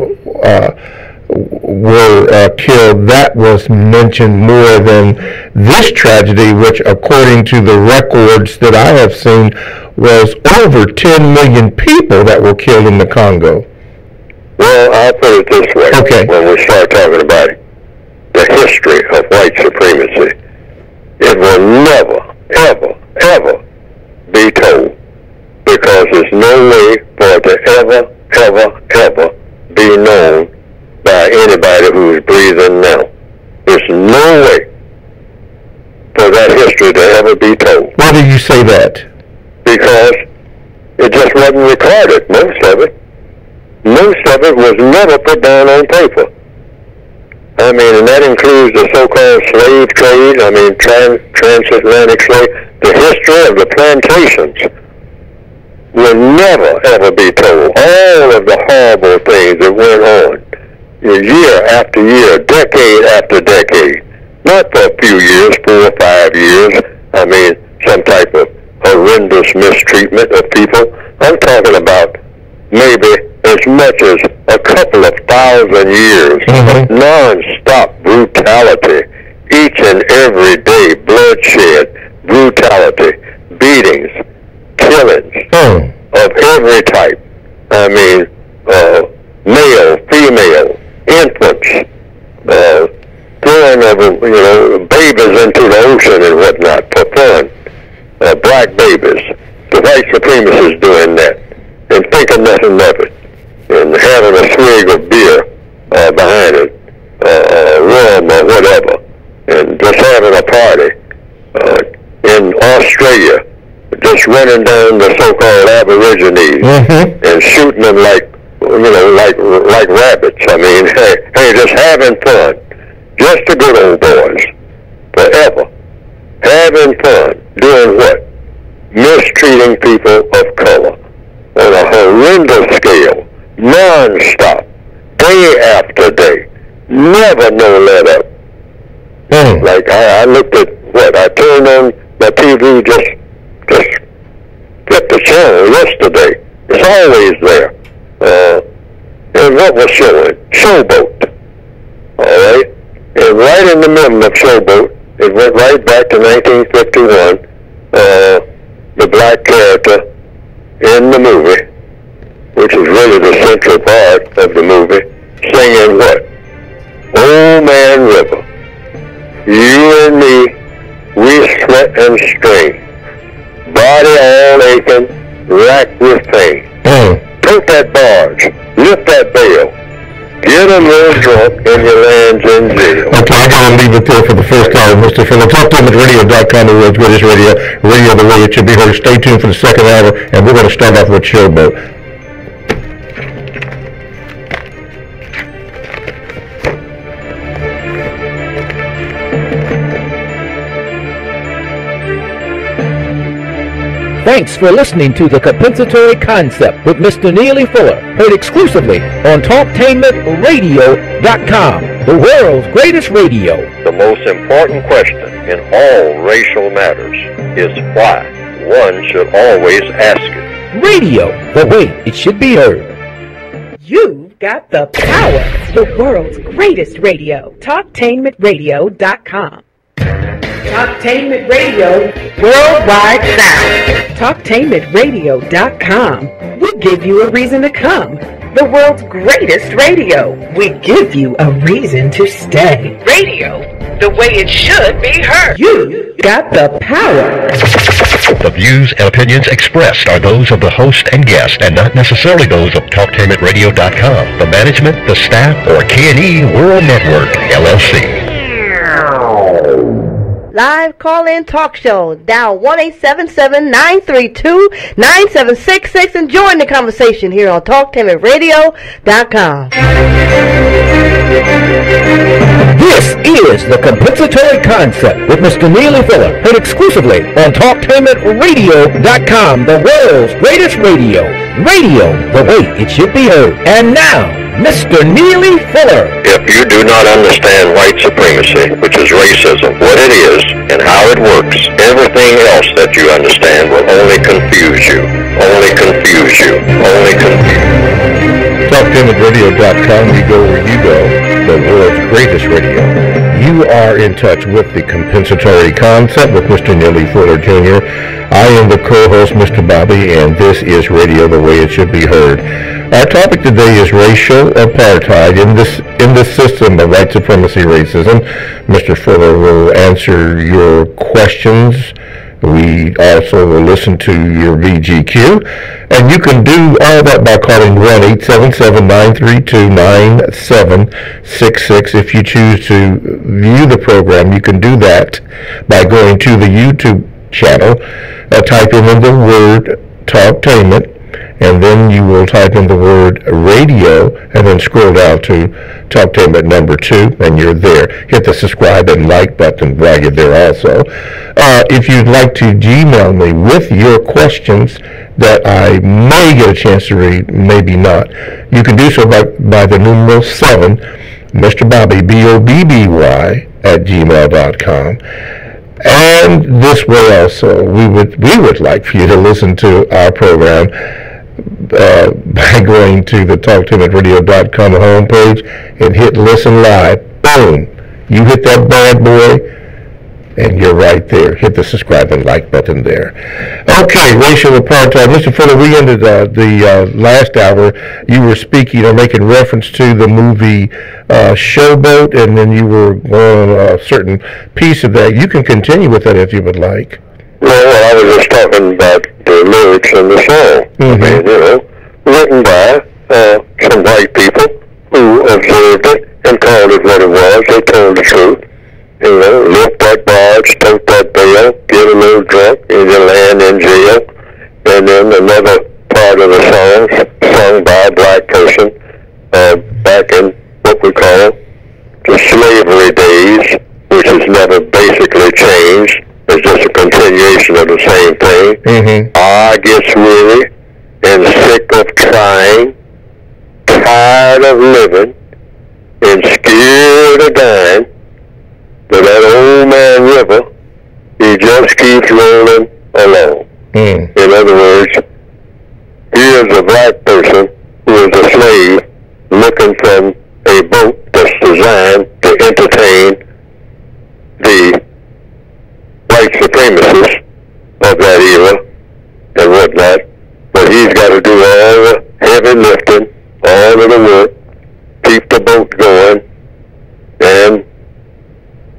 were killed, that was mentioned more than this tragedy, which, according to the records that I have seen, was over 10 million people that were killed in the Congo? Well, I'll put it this way. Okay. When we start talking about the history of white supremacy, it will never, ever, ever be told, because there's no way for it to ever, ever, ever be known by anybody who's breathing now. There's no way for that history to ever be told. Why do you say that? Because it just wasn't recorded, most of it. Most of it was never put down on paper. I mean, and that includes the so-called slave trade, transatlantic slave. The history of the plantations will never, ever be told. All of the horrible things that went on, year after year, decade after decade. Not for a few years, 4 or 5 years. I mean, some type of horrendous mistreatment of people. I'm talking about maybe as much as a couple of 1,000 years of non-stop brutality, each and every day, bloodshed, brutality, beatings, killings of every type. I mean, male, female, infants, throwing of babies into the ocean and whatnot for fun, black babies. The white supremacists doing that and thinking nothing of it, and having a swig of beer behind it, rum or whatever, and just having a party. In Australia, just running down the so-called Aborigines and shooting them like rabbits. I mean, hey, just having fun. Just the good old boys. Forever. Having fun. Doing what? Mistreating people of color on a horrendous scale. Non-stop. Day after day. Never no let up. Like I looked at I turned on my TV, just flipped the channel yesterday. It's always there. And what was showing? Showboat. Alright? And right in the middle of Showboat, it went right back to 1951, the black character in the movie, which is really the central part of the movie, singing what? Old Man River. You and me, we sweat and strain, body all aching, racked with pain. Tote that barge, lift that bale, get a little drunk, and your land's in jail. Okay, I gotta leave it there for the first hour, Mr. Fuller. Talk to him at radio.com, the world's greatest radio the way it should be heard. Stay tuned for the second hour, and we're going to start off with Showboat. Thanks for listening to the Compensatory Concept with Mr. Neely Fuller, heard exclusively on TalkTainmentRadio.com, the world's greatest radio. The most important question in all racial matters is why. One should always ask it. Radio, the way it should be heard. You've got the power. The world's greatest radio. TalkTainmentRadio.com. Talktainment Radio, worldwide sound. Talktainmentradio.com. We give you a reason to come. The world's greatest radio. We give you a reason to stay. Radio, the way it should be heard. You got the power. The views and opinions expressed are those of the host and guest and not necessarily those of TalkTainmentRadio.com, the management, the staff, or K&E World Network, LLC. Live call-in talk show. Dial 1-877-932-9766 and join the conversation here on TalkTainmentRadio.com. This is the Compensatory Concept with Mr. Neely Fuller, heard exclusively on TalkTainmentRadio.com, the world's greatest radio. Radio, the way it should be heard. And now, Mr. Neely Fuller. If you do not understand white supremacy, which is racism, what it is and how it works, everything else that you understand will only confuse you. Only confuse you. Only confuse you. TalkTainmentRadio.com, we go where you go, the world's greatest radio. You are in touch with the Compensatory Concept with Mr. Neely Fuller Jr. I am the co-host, Mr. Bobby, and this is Radio the Way It Should Be Heard. Our topic today is racial apartheid in this system of white supremacy racism. Mr. Fuller will answer your questions. We also will listen to your VGQ. And you can do all that by calling 1-877-932-9766. If you choose to view the program, you can do that by going to the YouTube channel, typing in the word Talktainment, and then you will type in the word radio, and then scroll down to Talktainment number 2, and you're there. Hit the subscribe and like button while you're there also. If you'd like to Gmail me with your questions that I may get a chance to read, maybe not, you can do so by the numeral 7, Mr. Bobby, BOBBY, @gmail.com. And this way also, we would like for you to listen to our program by going to the TalkTainmentRadio.com homepage and hit listen live. Boom! You hit that bad boy, and you're right there. Hit the subscribe and like button there. Okay, racial apartheid. Mr. Fuller, we ended the last hour. You were speaking or making reference to the movie Showboat, and then you were on a certain piece of that. You can continue with that if you would like. Well, I was just talking about the lyrics in the song. Mm-hmm. I mean, written by some white people who observed it and called it what it was. They told the truth. Lift that barge, tote that bale, get a little drunk, and you land in jail. And then another part of the song, sung by a black person, back in what we call the slavery days, which has never basically changed. It's just a continuation of the same thing. Mm-hmm. I get weary and sick of trying, tired of living, and scared of dying. But that old man river, he just keeps rolling along. Mm. In other words, here's a black person who is a slave looking from a boat that's designed to entertain the white supremacists of that era and whatnot. But he's got to do all the heavy lifting, all of the work, keep the boat going, and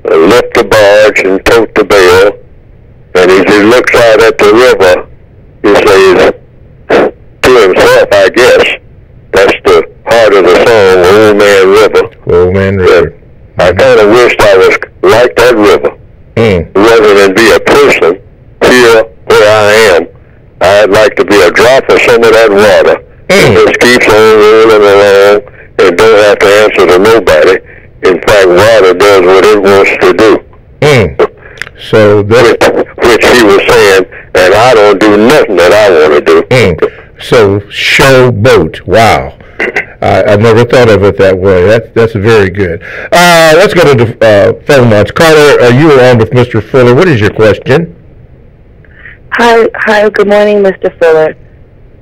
lift the barge and tote the bale. And as he looks out at the river, he says to himself, I guess, that's the heart of the song, Old Man River. Old Man River. I kind of wished I was like that river. Rather than be a person here where I am, I'd like to be a drop of some of that water. It just keeps on rolling along and don't have to answer to nobody. In fact, water does what it wants to do. So that, which he was saying, and I don't won't do nothing that I want to do. So, showboat. Wow. I never thought of it that way. That's very good. Let's go to the phone lines. Carter, you are on with Mr. Fuller. What is your question? Hi. Good morning, Mr. Fuller.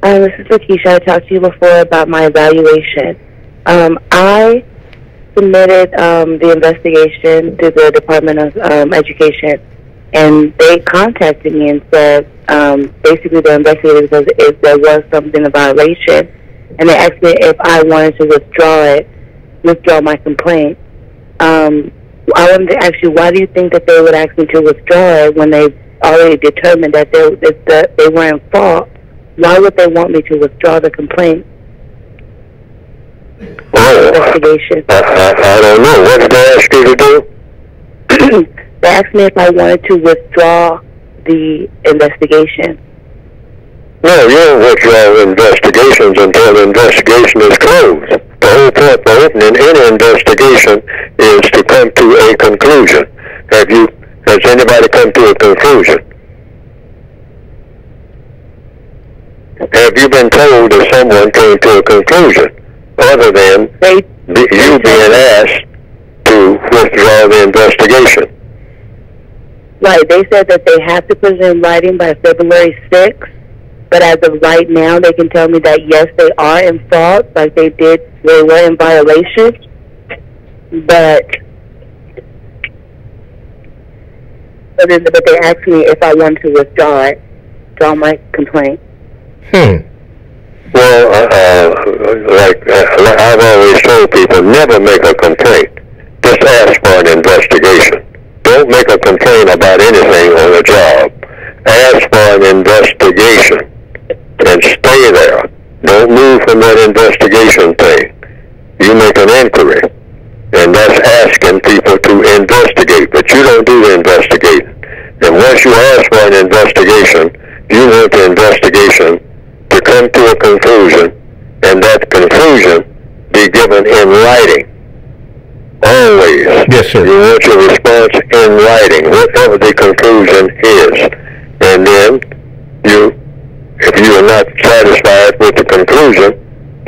This is Lakeisha. I talked to you before about my evaluation. I submitted the investigation to the Department of Education, and they contacted me and said, basically the investigator says if there was something a violation, and they asked me if I wanted to withdraw my complaint. I wanted to ask you, why do you think that they would ask me to withdraw it when they already determined that they were in fault? Why would they want me to withdraw the complaint? Investigation. I don't know. What did they ask you to do? They asked me if I wanted to withdraw the investigation. No, you don't withdraw investigations until the investigation is closed. The whole point for opening any investigation is to come to a conclusion. Has anybody come to a conclusion? Have you been told that someone came to a conclusion other than you being asked to withdraw the investigation? Right, they said that they have to put it in writing by February 6th, but as of right now, they can tell me that yes, they are in fault, like they were in violation, but they asked me if I wanted to withdraw my complaint. Well, like I've always told people, never make a complaint. Just ask for an investigation. Don't make a complaint about anything on the job. Ask for an investigation and stay there. Don't move from that investigation thing. You make an inquiry, and that's asking people to investigate, but you don't do the investigating. And once you ask for an investigation, you want the investigation to come to a conclusion, and that conclusion be given in writing. Always. Yes, sir. You want your response in writing, whatever the conclusion is. And then if you are not satisfied with the conclusion,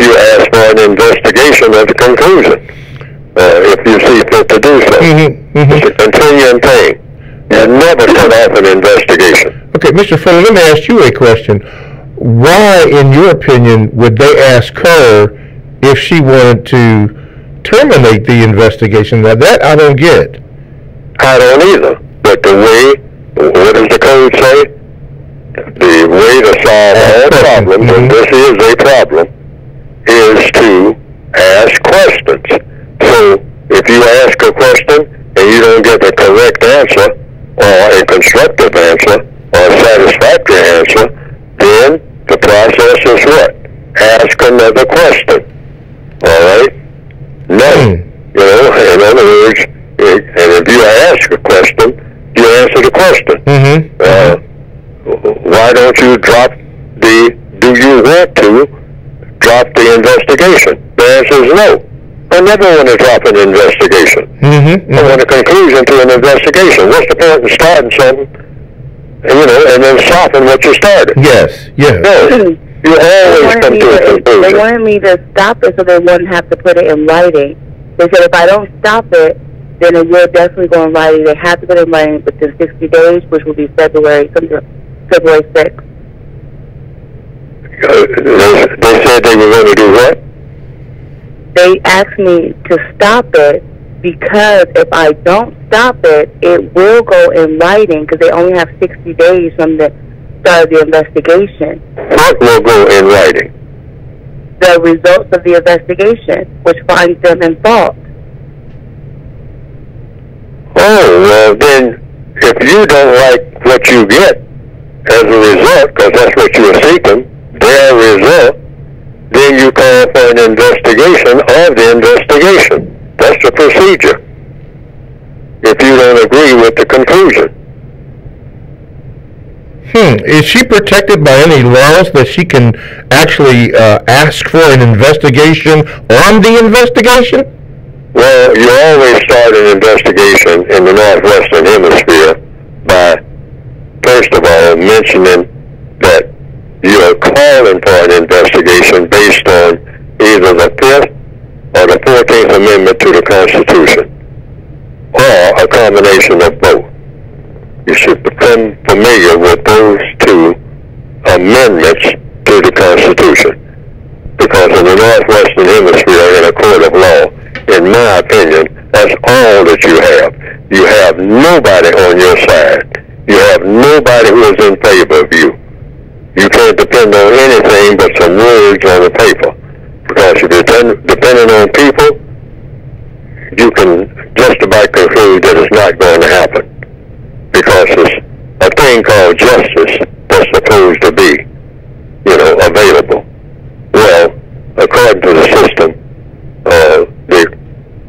you ask for an investigation of the conclusion. If you see fit to do so. It's a continuing thing. You never cut off an investigation. Okay, Mr. Fuller, let me ask you a question. Why, in your opinion, would they ask her if she wanted to terminate the investigation? Now, that I don't get. I don't either. But what does the code say? The way to solve all problems, and this is a problem, is to ask questions. So, if you ask a question and you don't get the correct answer, or a constructive answer, or a satisfactory answer, then the process is what? Ask another question. All right? No. In other words, and if you ask a question, you answer the question. Why don't you do you want to drop the investigation? The answer is no. I never want to drop an investigation. I want a conclusion to an investigation. What's the point in starting something, and then stopping what you started? Yes. No. You always come to a conclusion. They wanted me to stop it so they wouldn't have to put it in writing. They said if I don't stop it, then it will definitely go in writing. They have to put it in writing within 60 days, which will be February 6th. They said they were going to do what? They asked me to stop it because if I don't stop it, it will go in writing because they only have 60 days from the start of the investigation. What will go in writing? The results of the investigation, which finds them in fault. Oh, well then, if you don't like what you get as a result, because that's what you are seeking, their result, then you call for an investigation of the investigation. That's the procedure. If you don't agree with the conclusion. Is she protected by any laws that she can actually ask for an investigation on the investigation? Well, you always start an investigation in the Northwestern Hemisphere by, first of all, mentioning you're calling for an investigation based on either the 5th or the 14th Amendment to the Constitution, or a combination of both. You should become familiar with those two amendments to the Constitution, because in the Northwestern Hemisphere, in a court of law, in my opinion, that's all that you have. You have nobody on your side. You have nobody who is in favor of you. You can't depend on anything but some words on the paper, because if you're depending on people, you can just about conclude that it's not going to happen, because it's a thing called justice that's supposed to be, available. Well, according to the system, the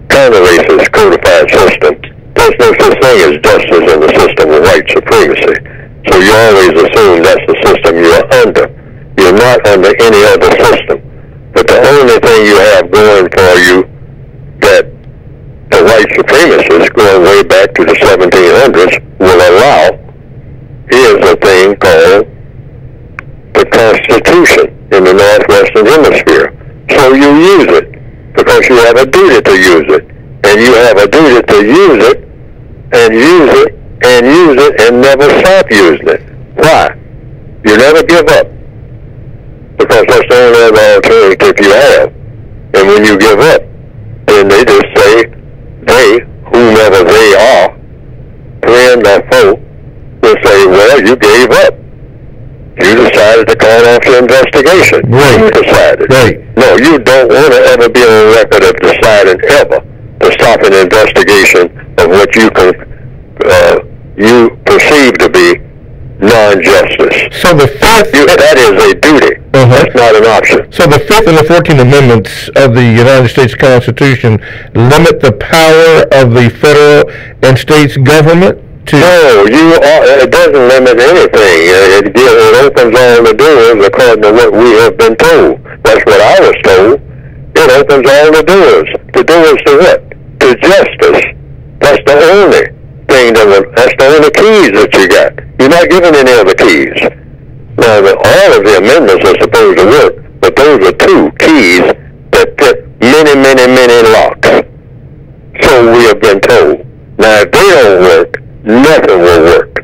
counter-racist codified system, there's no such thing as justice in the system of white supremacy. So you always assume that's the system you're under. You're not under any other system. But the only thing you have going for you that the white supremacists, going way back to the 1700s, will allow is a thing called the Constitution in the Northwestern Hemisphere. So you use it because you have a duty to use it. And you have a duty to use it and use it and use it and never stop using it. Why? You never give up, because that's the only other alternative you have. And when you give up, then they just say, they, whomever they are, friend or foe, will say, well, you gave up. You decided to call off the investigation. Right. You decided. Right. No, you don't want to ever be on record of deciding ever to stop an investigation of what you you perceive to be non-justice. So the 5th... that is a duty. That's not an option. So the 5th and the 14th Amendments of the United States Constitution limit the power of the federal and states government to... No, it doesn't limit anything. It opens all the doors according to what we have been told. That's what I was told. It opens all the doors. The doors to what? To justice. That's the only thing that's the only keys that you got. You're not given any other keys. Now, all of the amendments are supposed to work, but those are two keys that fit many, many, many locks. So we have been told. Now, if they don't work, nothing will work.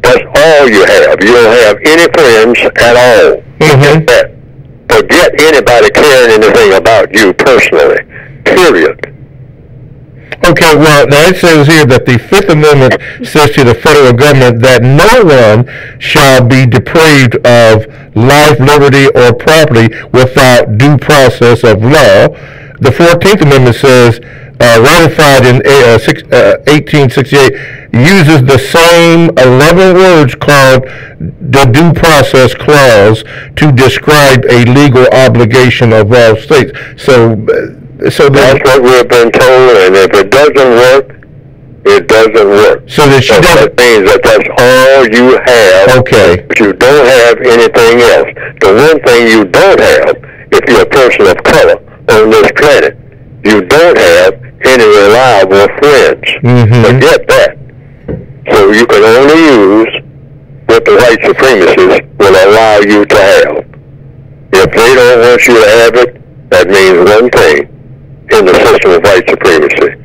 That's all you have. You don't have any friends at all. Forget that. Forget anybody caring anything about you personally. Period. Okay, well, now it says here that the 5th Amendment says to the federal government that no one shall be deprived of life, liberty, or property without due process of law. The 14th Amendment says, ratified in 1868, uses the same 11 words called the Due Process Clause to describe a legal obligation of all states. So that's what we've been told, and if it doesn't work, it doesn't work. So that means that that's all you have. Okay. But you don't have anything else. The one thing you don't have, if you're a person of color on this planet, you don't have any reliable friends. Forget that. So you can only use what the white supremacists will allow you to have. If they don't want you to have it, that means one thing. In the system of white supremacy,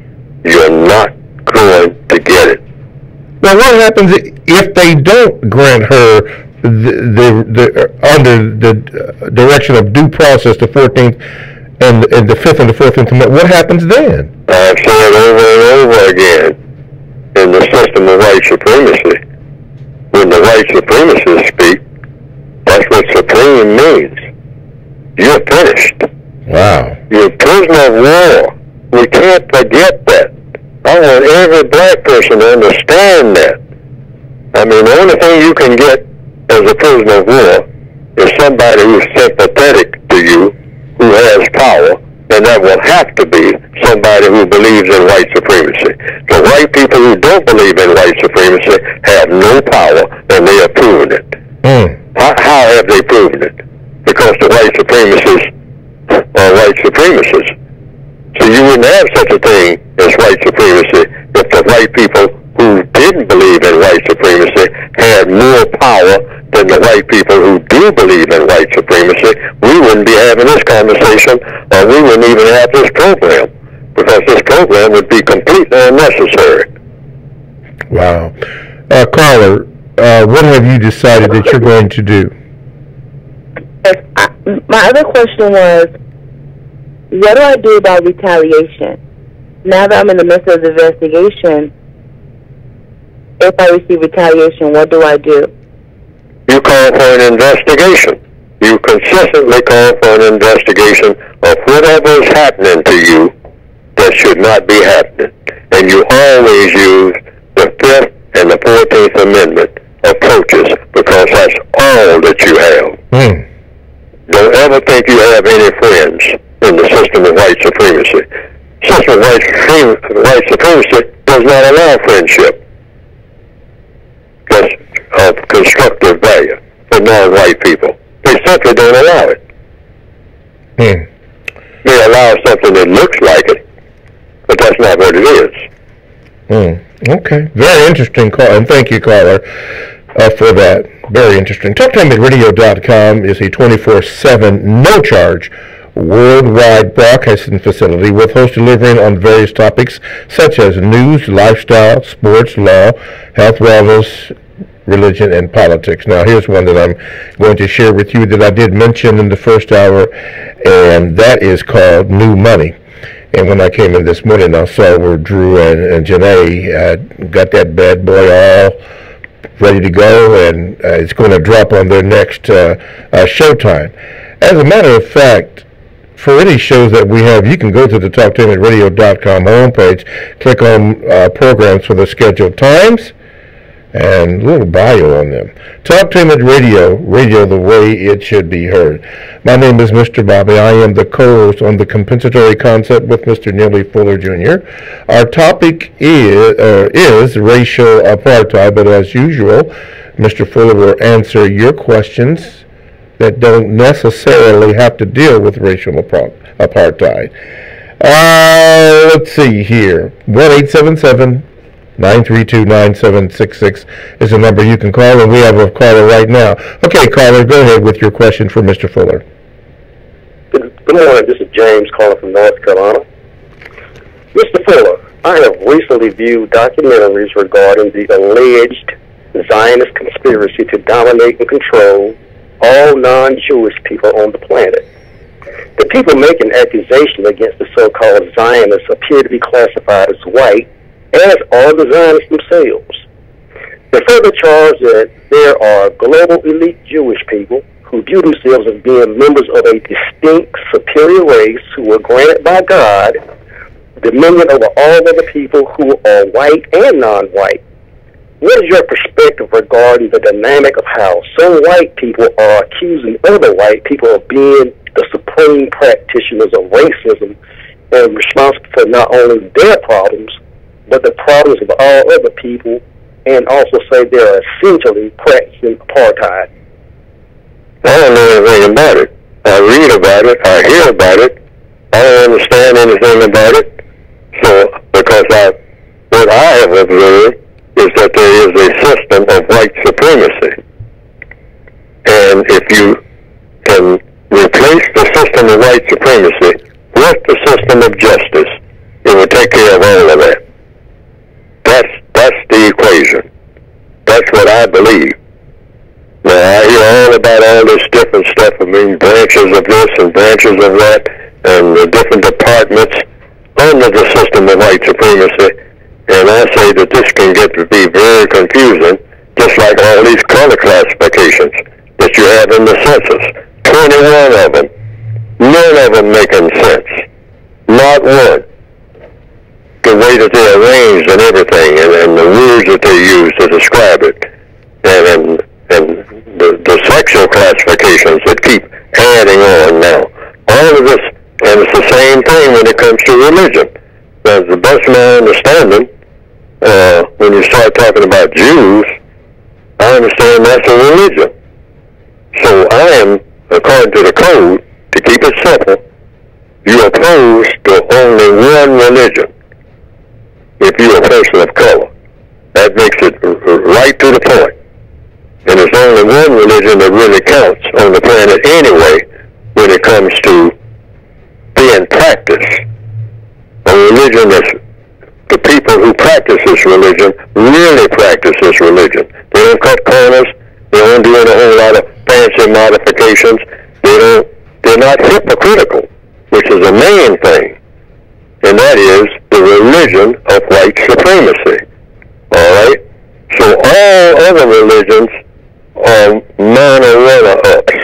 you're not going to get it. Now, what happens if they don't grant her under the direction of due process, the 14th and the 5th and the 14th Amendment? What happens then? I've said over and over again, in the system of white supremacy, when the white supremacists speak, that's what supreme means. You're finished. Wow. You're a prisoner of war. We can't forget that. I want every black person to understand that. I mean, the only thing you can get as a prisoner of war is somebody who's sympathetic to you, who has power, and that will have to be somebody who believes in white supremacy. The white people who don't believe in white supremacy have no power, and they are proving it. How have they proven it? Because the white supremacists are white supremacists. So you wouldn't have such a thing as white supremacy if the white people who didn't believe in white supremacy had more power than the white people who do believe in white supremacy, we wouldn't be having this conversation, or we wouldn't even have this program, because this program would be completely unnecessary. Wow. Caller, what have you decided that you're going to do? My other question was, what do I do about retaliation? Now that I'm in the midst of the investigation, if I receive retaliation, what do I do? You call for an investigation. You consistently call for an investigation of whatever is happening to you that should not be happening. And you always use the 5th and the 14th Amendment approaches, because that's all that you have. Don't ever think you have any friends in the system of white supremacy. System of white supremacy does not allow friendship that's of constructive value for non-white people. They simply don't allow it. They allow something that looks like it, but that's not what it is. Okay. Very interesting call, and thank you, caller, for that. Very interesting. TalkTimeRadio.com is a 24/7, no-charge, worldwide broadcasting facility with hosts delivering on various topics such as news, lifestyle, sports, law, health, wellness, religion, and politics. Now, here's one that I'm going to share with you that I did mention in the first hour, and that is called New Money. And when I came in this morning, I saw where Drew and Janae got that bad boy all ready to go, and it's going to drop on their next showtime. As a matter of fact, for any shows that we have, you can go to the TalkTimeRadio.com homepage, click on programs for the scheduled times, and a little bio on them. Talktainment Radio, radio the way it should be heard. My name is Mr. Bobby. I am the co-host on the Compensatory Concept with Mr. Neely Fuller Jr. Our topic is racial apartheid, but as usual, Mr. Fuller will answer your questions that don't necessarily have to deal with racial apartheid. Let's see here. 1-877-932-9766 is the number you can call, and we have a caller right now. Okay, caller, go ahead with your question for Mr. Fuller. Good morning. This is James calling from North Carolina. Mr. Fuller, I have recently viewed documentaries regarding the alleged Zionist conspiracy to dominate and control all non-Jewish people on the planet. The people making accusations against the so-called Zionists appear to be classified as white, as are the Zionists themselves. They further charge that there are global elite Jewish people who view themselves as being members of a distinct superior race who were granted by God dominion over all other people who are white and non-white. What is your perspective regarding the dynamic of how some white people are accusing other white people of being the supreme practitioners of racism and responsible for not only their problems, but the problems of all other people, and also say they're essentially practicing apartheid? I don't know anything about it. I read about it. I hear about it. I don't understand anything about it. So, because what I have observed is that there is a system of white supremacy. And if you can replace the system of white supremacy with the system of justice, it will take care of all of that. That's the equation. That's what I believe. Now, I hear all about all this different stuff. I mean, branches of this and branches of that, and the different departments under the system of white supremacy. And I say that this can get to be very confusing, just like all these color classifications that you have in the census. 21 of them. None of them making sense. Not one. The way that they're arranged and everything, and the words that they use to describe it, and the sexual classifications that keep adding on now. All of this, and it's the same thing when it comes to religion. Now, the best of my understanding, when you start talking about Jews, I understand that's a religion. So I am, according to the code, to keep it simple, you oppose to only one religion if you're a person of color. That makes it right to the point. And as religion that really counts on the planet anyway when it comes to being practiced. A religion that's the people who practice this religion really practice this religion. They don't cut corners. They don't do a whole lot of fancy modifications. They're not hypocritical, which is the main thing. And that is the religion of white supremacy. All right? So all other religions are minor runner-ups.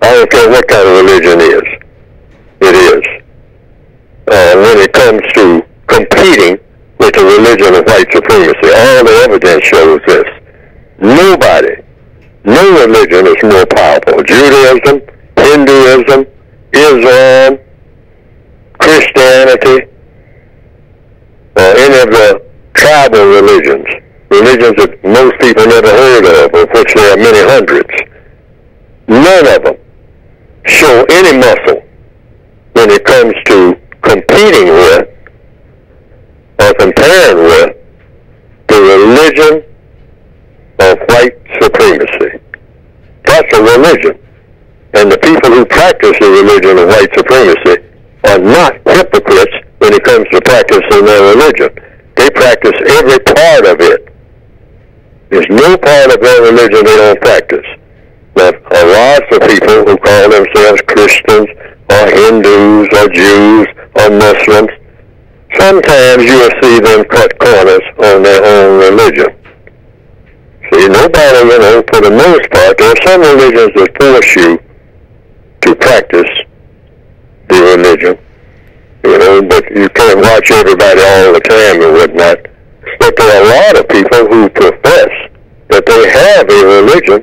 I don't care what kind of religion it is. When it comes to competing with the religion of white supremacy, all the evidence shows this. No religion is more powerful. Judaism, Hinduism, Islam, Christianity, or any of the tribal religions that most people never heard of which there are many hundreds. None of them show any muscle when it comes to competing with or comparing with the religion of white supremacy. That's a religion. And the people who practice the religion of white supremacy are not hypocrites when it comes to practicing their religion. They practice every part of it. There's no part of their religion they don't practice. But a lot of people who call themselves Christians or Hindus or Jews or Muslims, sometimes you will see them cut corners on their own religion. See, nobody, for the most part, there are some religions that force you to practice the religion, but you can't watch everybody all the time and whatnot. But there are a lot of people who profess that they have a religion,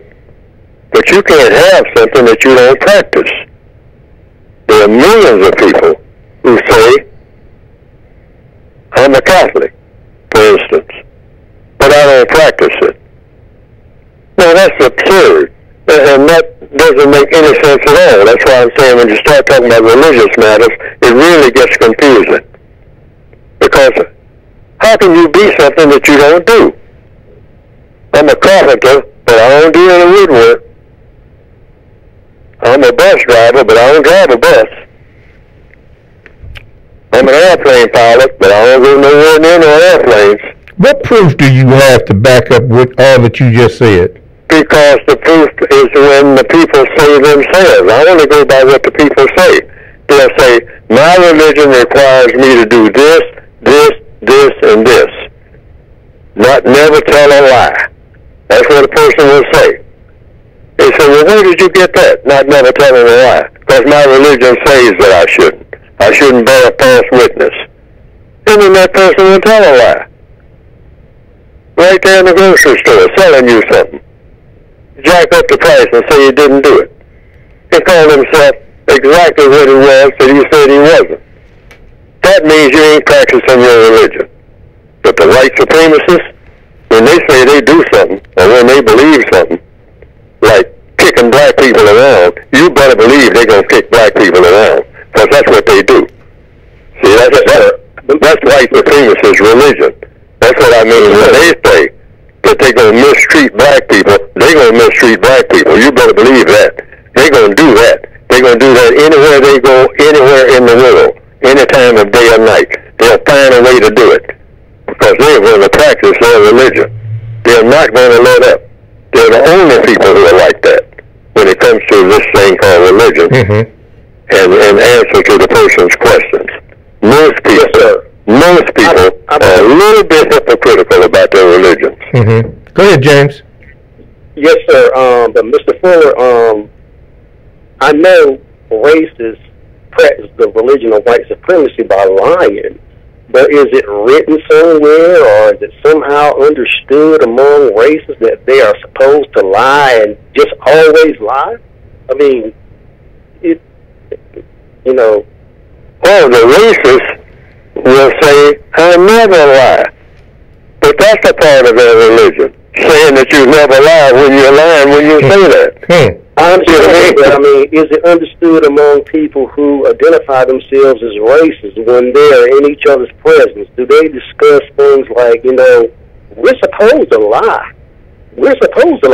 but you can't have something that you don't practice. There are millions of people who say, I'm a Catholic, for instance, but I don't practice it. Now, that's absurd, and that doesn't make any sense at all. That's why I'm saying when you start talking about religious matters, it really gets confusing. Because how can you be something that you don't do? I'm a carpenter, but I don't do any woodwork. I'm a bus driver, but I don't drive a bus. I'm an airplane pilot, but I don't go nowhere near no airplanes. What proof do you have to back up what all that you just said? Because the proof is when the people say themselves. I only go by what the people say. They'll say, my religion requires me to do this, and this. Never tell a lie. That's what a person will say. They say, well, where did you get that? Never telling a lie. Because my religion says that I shouldn't. I shouldn't bear a false witness. And then that person will tell a lie. Right there in the grocery store, selling you something. Jack up the price and say he didn't do it. He called himself exactly what he was that he said he wasn't. That means you ain't practicing your religion. But the white supremacists, when they say they do something, or when they believe something, like kicking black people around, you better believe they're going to kick black people around, because that's what they do. See, that's white supremacist religion. That's what I mean when they say that they're going to mistreat black people, they're going to mistreat black people. You better believe that. They're going to do that. They're going to do that anywhere they go, anywhere in the world, any time of day or night. They'll find a way to do it because they're going to practice their religion. They're not going to let up. They're the only people who are like that when it comes to this thing called religion and answer to the person's questions. Most people are a little bit hypocritical about their religions. Go ahead, James. Yes, sir. But Mr. Fuller, I know racists practice the religion of white supremacy by lying, but is it written somewhere, or is it somehow understood among races that they are supposed to lie and just always lie? I mean, Well, the racists will say, I never lie. But that's a part of their religion, saying that you never lie when you're lying when you say that. I'm just saying that, is it understood among people who identify themselves as racists when they're in each other's presence? Do they discuss things like, we're supposed to lie, we're supposed to,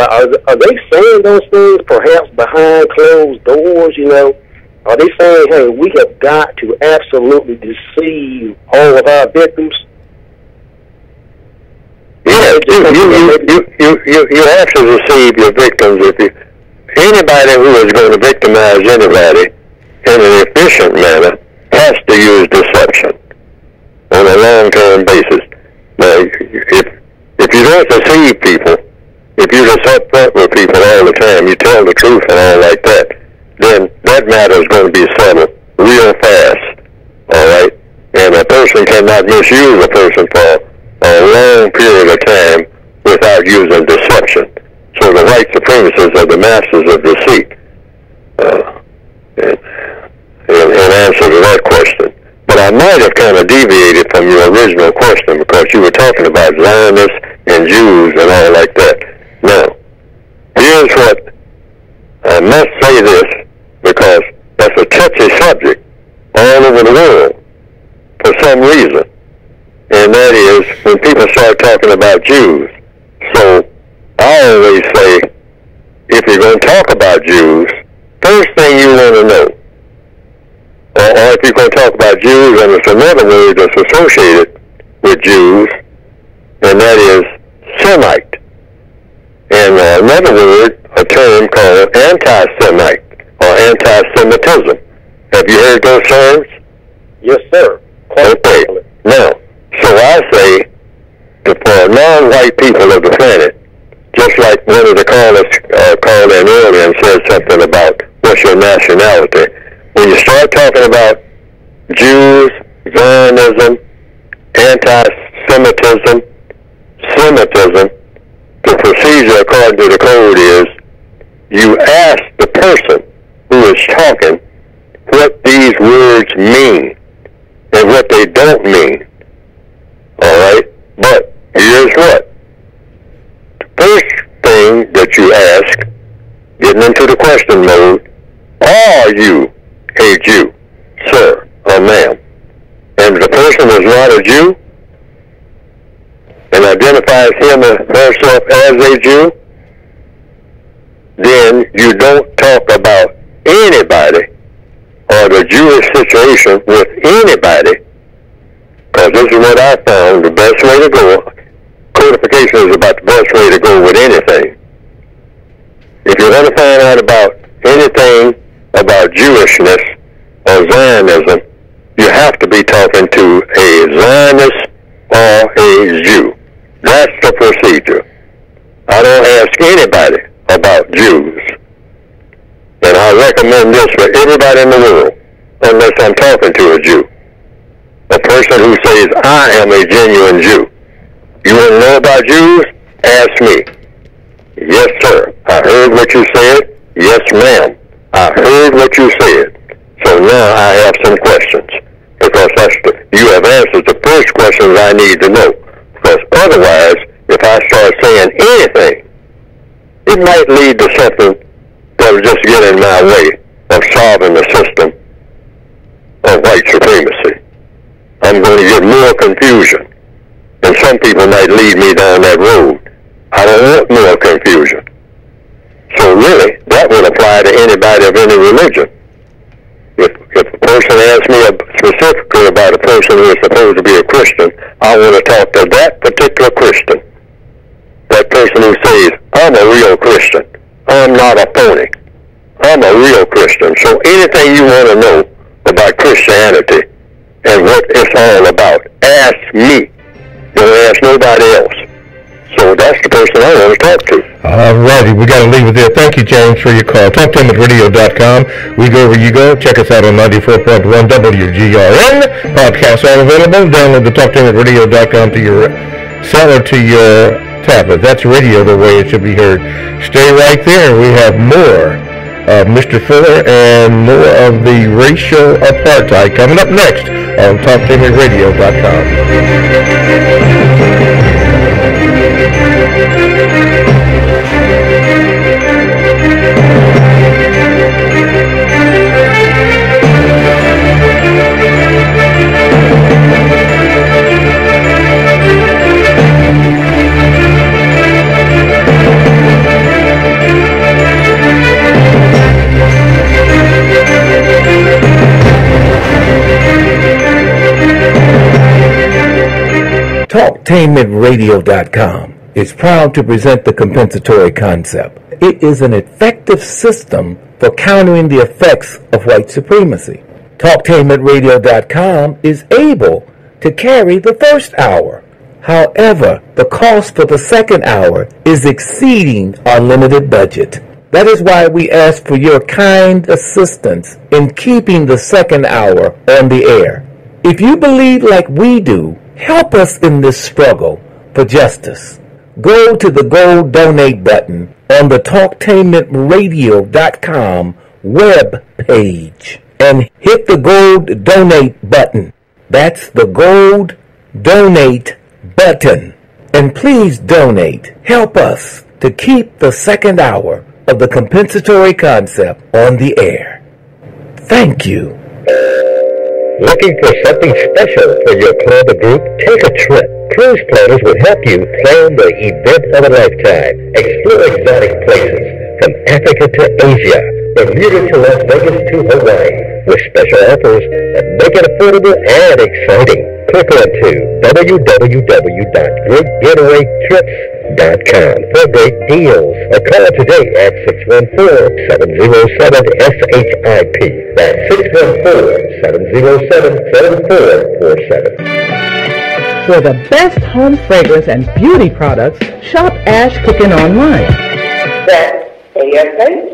are they saying those things perhaps behind closed doors, you know? Are they saying, hey, we have got to absolutely deceive all of our victims? Yeah, you have to deceive your victims. Anybody who is going to victimize anybody in an efficient manner has to use deception on a long-term basis. Now, if you don't deceive people, if you're just upfront with people all the time, you tell the truth and all like that, then that matter is going to be settled real fast, all right? And a person cannot misuse a person for a long period of time without using deception. So the white supremacists are the masters of deceit. In answer to that question. But I might have kind of deviated from your original question because you were talking about Zionists and Jews and all like that. Now, here's what I must say this because that's a touchy subject all over the world for some reason. And that is when people start talking about Jews. So I always say, if you're going to talk about Jews, first thing you want to know, or if you're going to talk about Jews, and it's another word that's associated with Jews, and that is Semite. And another word, a term called anti-Semite, or anti-Semitism. Have you heard those terms? Yes, sir. Okay. Now, so I say, for non-white people of the planet, just like one of the callers called in earlier and said something about what's your nationality, when you start talking about Jews, Zionism, anti-Semitism, Semitism, the procedure according to the code is you ask the person who is talking what these words mean and what they don't mean. All right? But here's what. The first thing that you ask, getting into the question mode, are you a Jew, sir or ma'am? And if the person is not a Jew and identifies him or herself as a Jew, then you don't talk about anybody or the Jewish situation with anybody, because this is what I found the best way to go. Codification is about the best way to go with anything. If you're going to find out about anything about Jewishness or Zionism, you have to be talking to a Zionist or a Jew. That's the procedure. I don't ask anybody about Jews. And I recommend this for everybody in the world, unless I'm talking to a Jew. A person who says, I am a genuine Jew. You want to know about Jews? Ask me. Yes, sir. I heard what you said. Yes, ma'am. I heard what you said. So now I have some questions. Because you have answered the first questions I need to know. Because otherwise, if I start saying anything, it might lead to something that will just get in my way of solving the system of white supremacy. I'm going to get more confusion. And some people might lead me down that road. I don't want more confusion. So really, that would apply to anybody of any religion. If a person asks me specifically about a person who is supposed to be a Christian, I want to talk to that particular Christian. That person who says, I'm a real Christian. I'm not a phony. I'm a real Christian. So anything you want to know about Christianity and what it's all about, ask me. Don't ask nobody else. So that's the person I want to talk to. All righty, we got to leave it there. Thank you, James, for your call. Talk to him at radio.com. We go where you go. Check us out on 94.1 WGRN. Podcasts all available. Download the Talk to him at radio.com to your cell or to your tablet. That's radio the way it should be heard. Stay right there. We have more of Mr. Fuller and more of the racial apartheid coming up next on Talk to him at radio.com. TalkTainmentRadio.com is proud to present the compensatory concept. It is an effective system for countering the effects of white supremacy. TalkTainmentRadio.com is able to carry the first hour. However, the cost for the second hour is exceeding our limited budget. That is why we ask for your kind assistance in keeping the second hour on the air. If you believe like we do, help us in this struggle for justice. Go to the gold donate button on the TalkTainmentRadio.com web page and hit the gold donate button. That's the gold donate button. And please donate. Help us to keep the second hour of the compensatory concept on the air. Thank you. Looking for something special for your club or group? Take a trip. Cruise planners will help you plan the event of a lifetime. Explore exotic places from Africa to Asia, Bermuda to Las Vegas to Hawaii, with special offers that make it affordable and exciting. Click on to www.greatgetawaytrips.com for great deals. Or call today at 614-707-SHIP. That's 614-707-7447. For the best home fragrance and beauty products, shop Ash Cooking online. That's ASHKICKIN.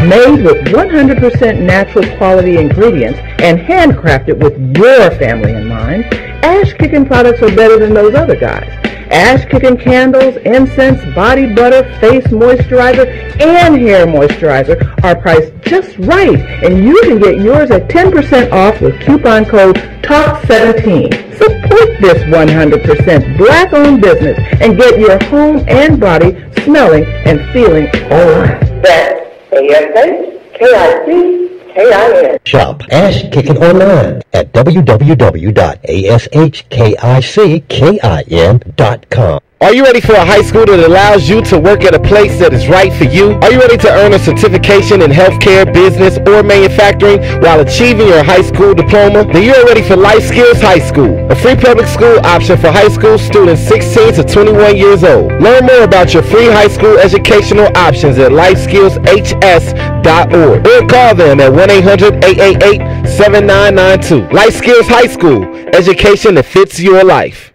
Made with 100% natural quality ingredients and handcrafted with your family in mind, Ash Cooking products are better than those other guys. Ash Cooking candles, incense, body butter, face moisturizer, and hair moisturizer are priced just right, and you can get yours at 10% off with coupon code TALK17. Support this 100% black-owned business and get your home and body smelling and feeling alright. That's ASHKICKIN. Shop Ash Kickin' online at www.ashkickin.com. Are you ready for a high school that allows you to work at a place that is right for you? Are you ready to earn a certification in healthcare, business, or manufacturing while achieving your high school diploma? Then you're ready for Life Skills High School, a free public school option for high school students 16 to 21 years old. Learn more about your free high school educational options at lifeskillshs.org or call them at 1-800-888-7992. Life Skills High School, education that fits your life.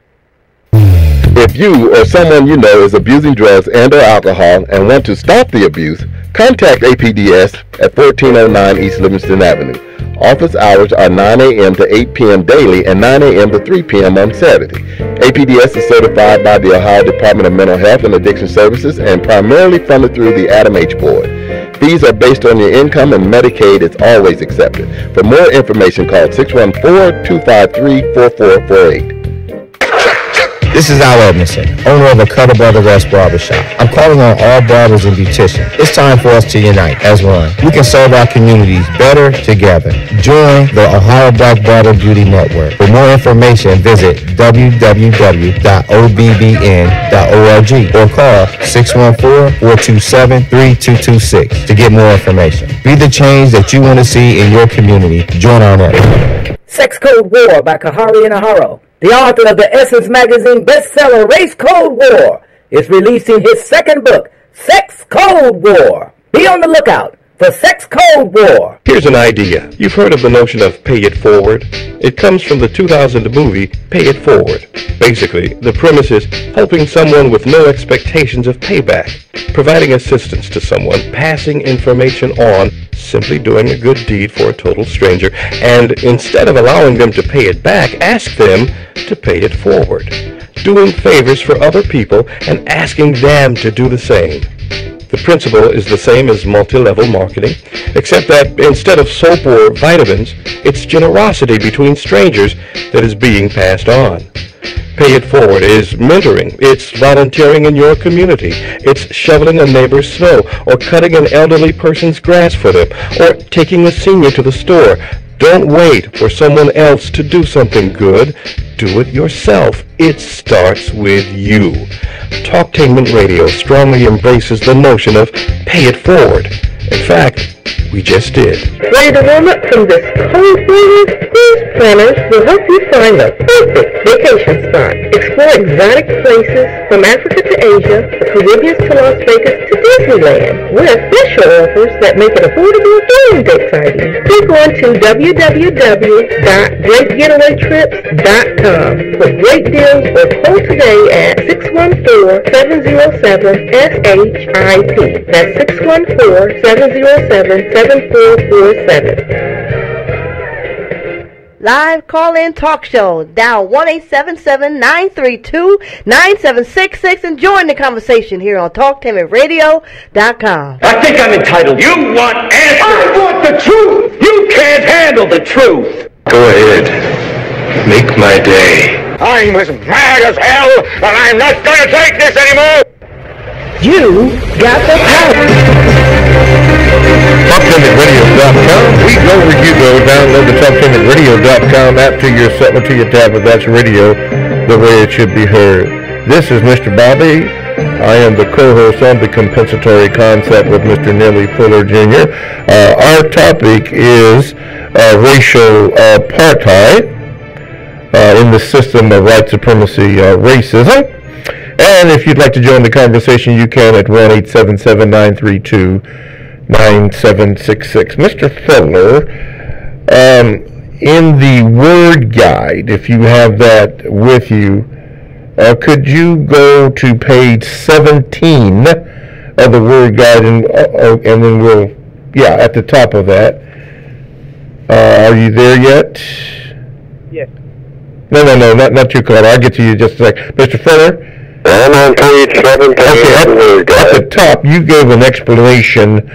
If you or someone you know is abusing drugs and or alcohol and want to stop the abuse, contact APDS at 1409 East Livingston Avenue. Office hours are 9 a.m. to 8 p.m. daily and 9 a.m. to 3 p.m. on Saturday. APDS is certified by the Ohio Department of Mental Health and Addiction Services and primarily funded through the Adam H. Board. Fees are based on your income and Medicaid is always accepted. For more information, call 614-253-4448. This is Al Edmondson, owner of a Cutter Brother West Barbershop. I'm calling on all barbers and beauticians. It's time for us to unite as one. We can serve our communities better together. Join the Ohio Black Barber Beauty Network. For more information, visit www.obbn.org or call 614-427-3226 to get more information. Be the change that you want to see in your community. Join our network. Sex Code War by Kahari Inaharo, the author of the Essence magazine bestseller Race Code War, is releasing his second book, Sex Code War. Be on the lookout for Sex Code War. Here's an idea. You've heard of the notion of pay it forward. It comes from the 2000 movie Pay It Forward. Basically, the premise is helping someone with no expectations of payback, providing assistance to someone, passing information on, simply doing a good deed for a total stranger, and instead of allowing them to pay it back, ask them to pay it forward, doing favors for other people and asking them to do the same. The principle is the same as multi-level marketing, except that instead of soap or vitamins, it's generosity between strangers that is being passed on. Pay It Forward is mentoring. It's volunteering in your community. It's shoveling a neighbor's snow, or cutting an elderly person's grass for them, or taking a senior to the store. Don't wait for someone else to do something good. Do it yourself. It starts with you. Talktainment Radio strongly embraces the notion of pay it forward. In fact, We just did. Ready to warm up from this cold weather? Cruise planners will help you find the perfect vacation spot. Explore exotic places from Africa to Asia, the Caribbean to Las Vegas to Disneyland, with special offers that make it affordable and exciting. Click on to www.greatgetawaytrips.com for great deals or call today at 614-707-SHIP. That's 614-707-7447. Live call-in talk show. Dial 1-877-932-9766 and join the conversation here on TalkTimidRadio.com. I think I'm entitled. You want answers. I want the truth. You can't handle the truth. Go ahead. Make my day. I'm as mad as hell, and I'm not going to take this anymore. You got the power. TalkTimidRadio.com. We go where you go. Download the TalkTimidRadio.com app to your cell, to your tablet. That's radio, the way it should be heard. This is Mr. Bobby. I am the co-host on the Compensatory Concept with Mr. Nellie Fuller Jr. Our topic is racial apartheid in the system of white supremacy racism. And if you'd like to join the conversation, you can at 1-877-932-9766. Mr. Fuller, in the word guide, if you have that with you, could you go to page 17 of the word guide, and then we'll, at the top of that. Are you there yet? Yes. No, not your caller. I'll get to you in just a sec. Mr. Fuller? I'm on page 17 of the word guide. At the top, you gave an explanation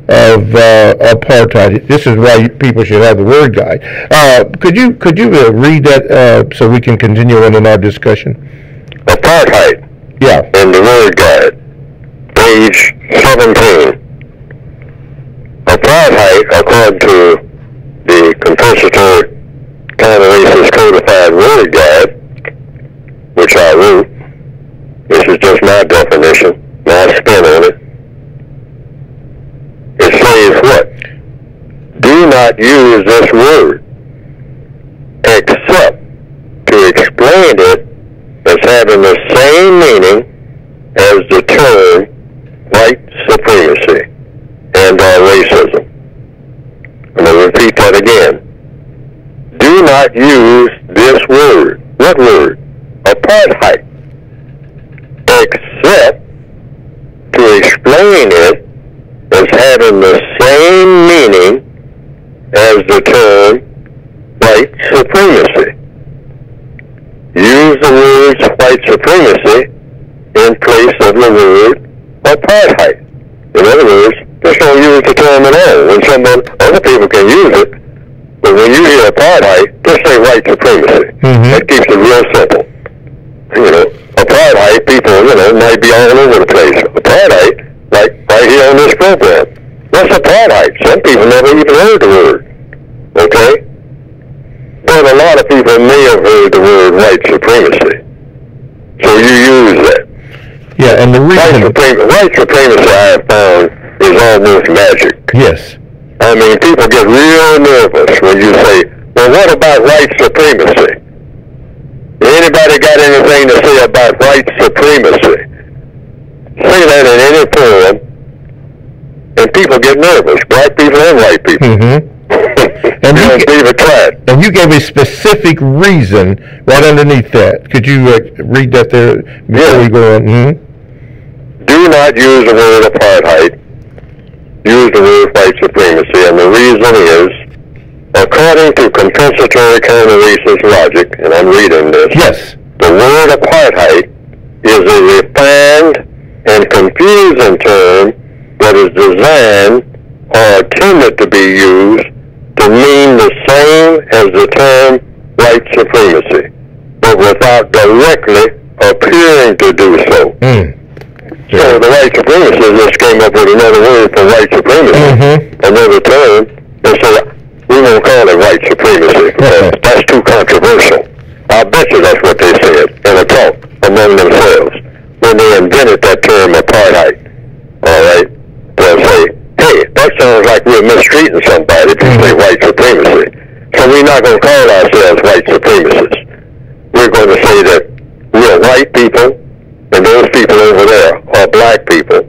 of apartheid. This is why people should have the word guide. Could you read that so we can continue on in our discussion? Apartheid. Yeah. In the word guide, page 17. Apartheid, according to the Compensatory Counter-Racist Codified Word Guide, which I wrote, this is just my definition, my spin on it. It says what? Do not use this word except to explain it as having the same meaning as the term white supremacy and racism. I'm going to repeat that again. Do not use this word. What word? Apartheid. Except to explain it as having the same meaning as the term white supremacy. Use the words white supremacy in place of the word apartheid. In other words, just don't use the term at all. When other people can use it, but when you hear apartheid, just say white supremacy. Mm-hmm. That keeps it real simple. Apartheid, people, might be all over the place. Apartheid, like right here on this program. What's apartheid? Some people never even heard the word. Okay? But a lot of people may have heard the word white supremacy. So you use that. Yeah, and the reason... White supremacy, I have found, is almost magic. Yes. I mean, people get real nervous when you say, well, what about white supremacy? Anybody got anything to say about white supremacy? Say that in any forum, and people get nervous, black people and white people. Mm-hmm. And you gave a specific reason right underneath that. Could you read that there before we go on? Mm-hmm. Do not use the word apartheid. Use the word white supremacy, and the reason is, according to compensatory counter-racist logic, and I'm reading this, yes, the word apartheid is a refined and confusing term that is designed or intended to be used to mean the same as the term white supremacy, but without directly appearing to do so. So the white supremacists just came up with another word for white supremacy, another term, and said, we won't call it white supremacy because that's too controversial. I bet you that's what they said in a talk among themselves when they invented that term apartheid. All right? They'll say, hey, that sounds like we're mistreating somebody if you say white supremacy. So we're not going to call ourselves white supremacists. We're going to say that we're white people, and those people over there are black people,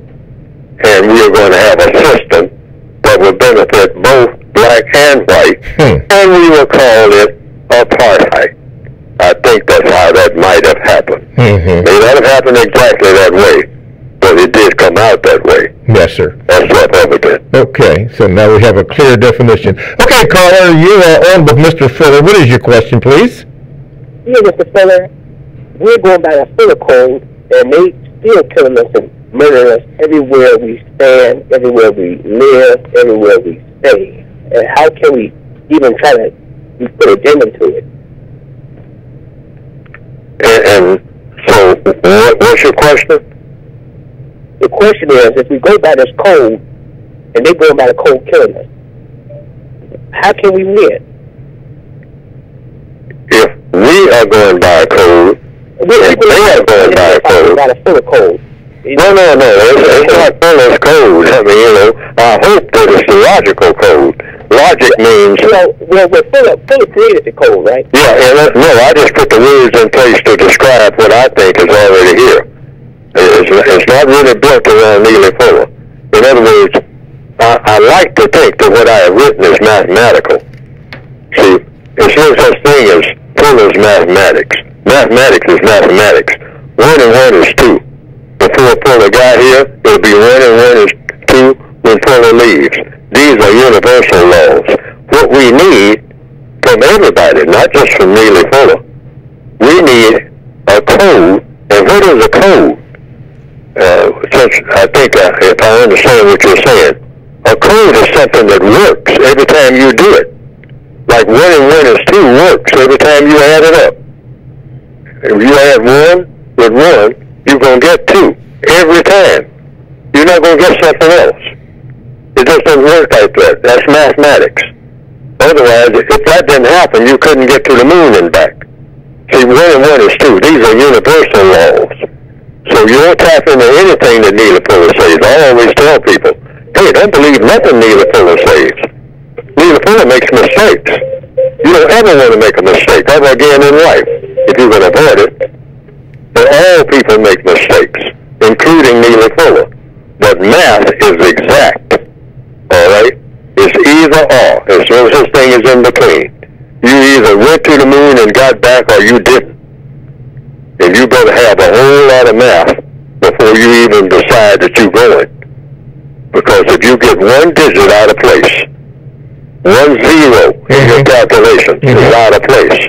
and we are going to have a system that will benefit both black and white, and we will call it apartheid. I think that's how that might have happened. May not have happened exactly that way, but it did come out that way. Yes, sir. That's self-evident. Okay, so now we have a clear definition. Okay, caller, you are on with Mr. Fuller. What is your question, please? Yeah, Mr. Fuller, we're going by the Fuller Code, and they still killing us and murdering us everywhere we stand, everywhere we live, everywhere we stay. And how can we even try to put a dim into it? And so, what's your question? The question is, if we go by this code, and they go by the code killing us, how can we win? If we are going by a code, if they are going by a code, by the Fuller Code. No, it's not Fuller's code. I mean, you know, I hope that it's the logical code. Logic means... Well, Fuller created the code, right? Yeah, and no, I just put the words in place to describe what I think is already here. It's not really built around Neely Fuller. In other words, I like to think that what I have written is mathematical. See, there's no such thing as Fuller's mathematics. Mathematics is mathematics. 1 and 1 is 2. Before Fuller got here, it'll be 1 and 1 is 2 when Fuller leaves. These are universal laws. What we need from everybody, not just from Neely Fuller, we need a code. And what is a code? Since I think if I understand what you're saying, a code is something that works every time you do it. Like 1 and 1 is 2 works every time you add it up. If you add 1 with 1, you're going to get 2 every time. You're not going to get something else. It just doesn't work like that. That's mathematics. Otherwise, if that didn't happen, you couldn't get to the moon and back. See, 1 and 1 is 2. These are universal laws. So you don't tap into anything that Neely Fuller says. I always tell people, hey, don't believe nothing Neely Fuller says. Neely Fuller makes mistakes. You don't ever want to make a mistake ever again in life if you can avoid it. But all people make mistakes, including Neely Fuller. But math is exact. All right? It's either or. There's no such thing as in between. You either went to the moon and got back or you didn't. And you better have a whole lot of math before you even decide that you're going. Because if you get 1 digit out of place, 1 0 in your calculation is out of place,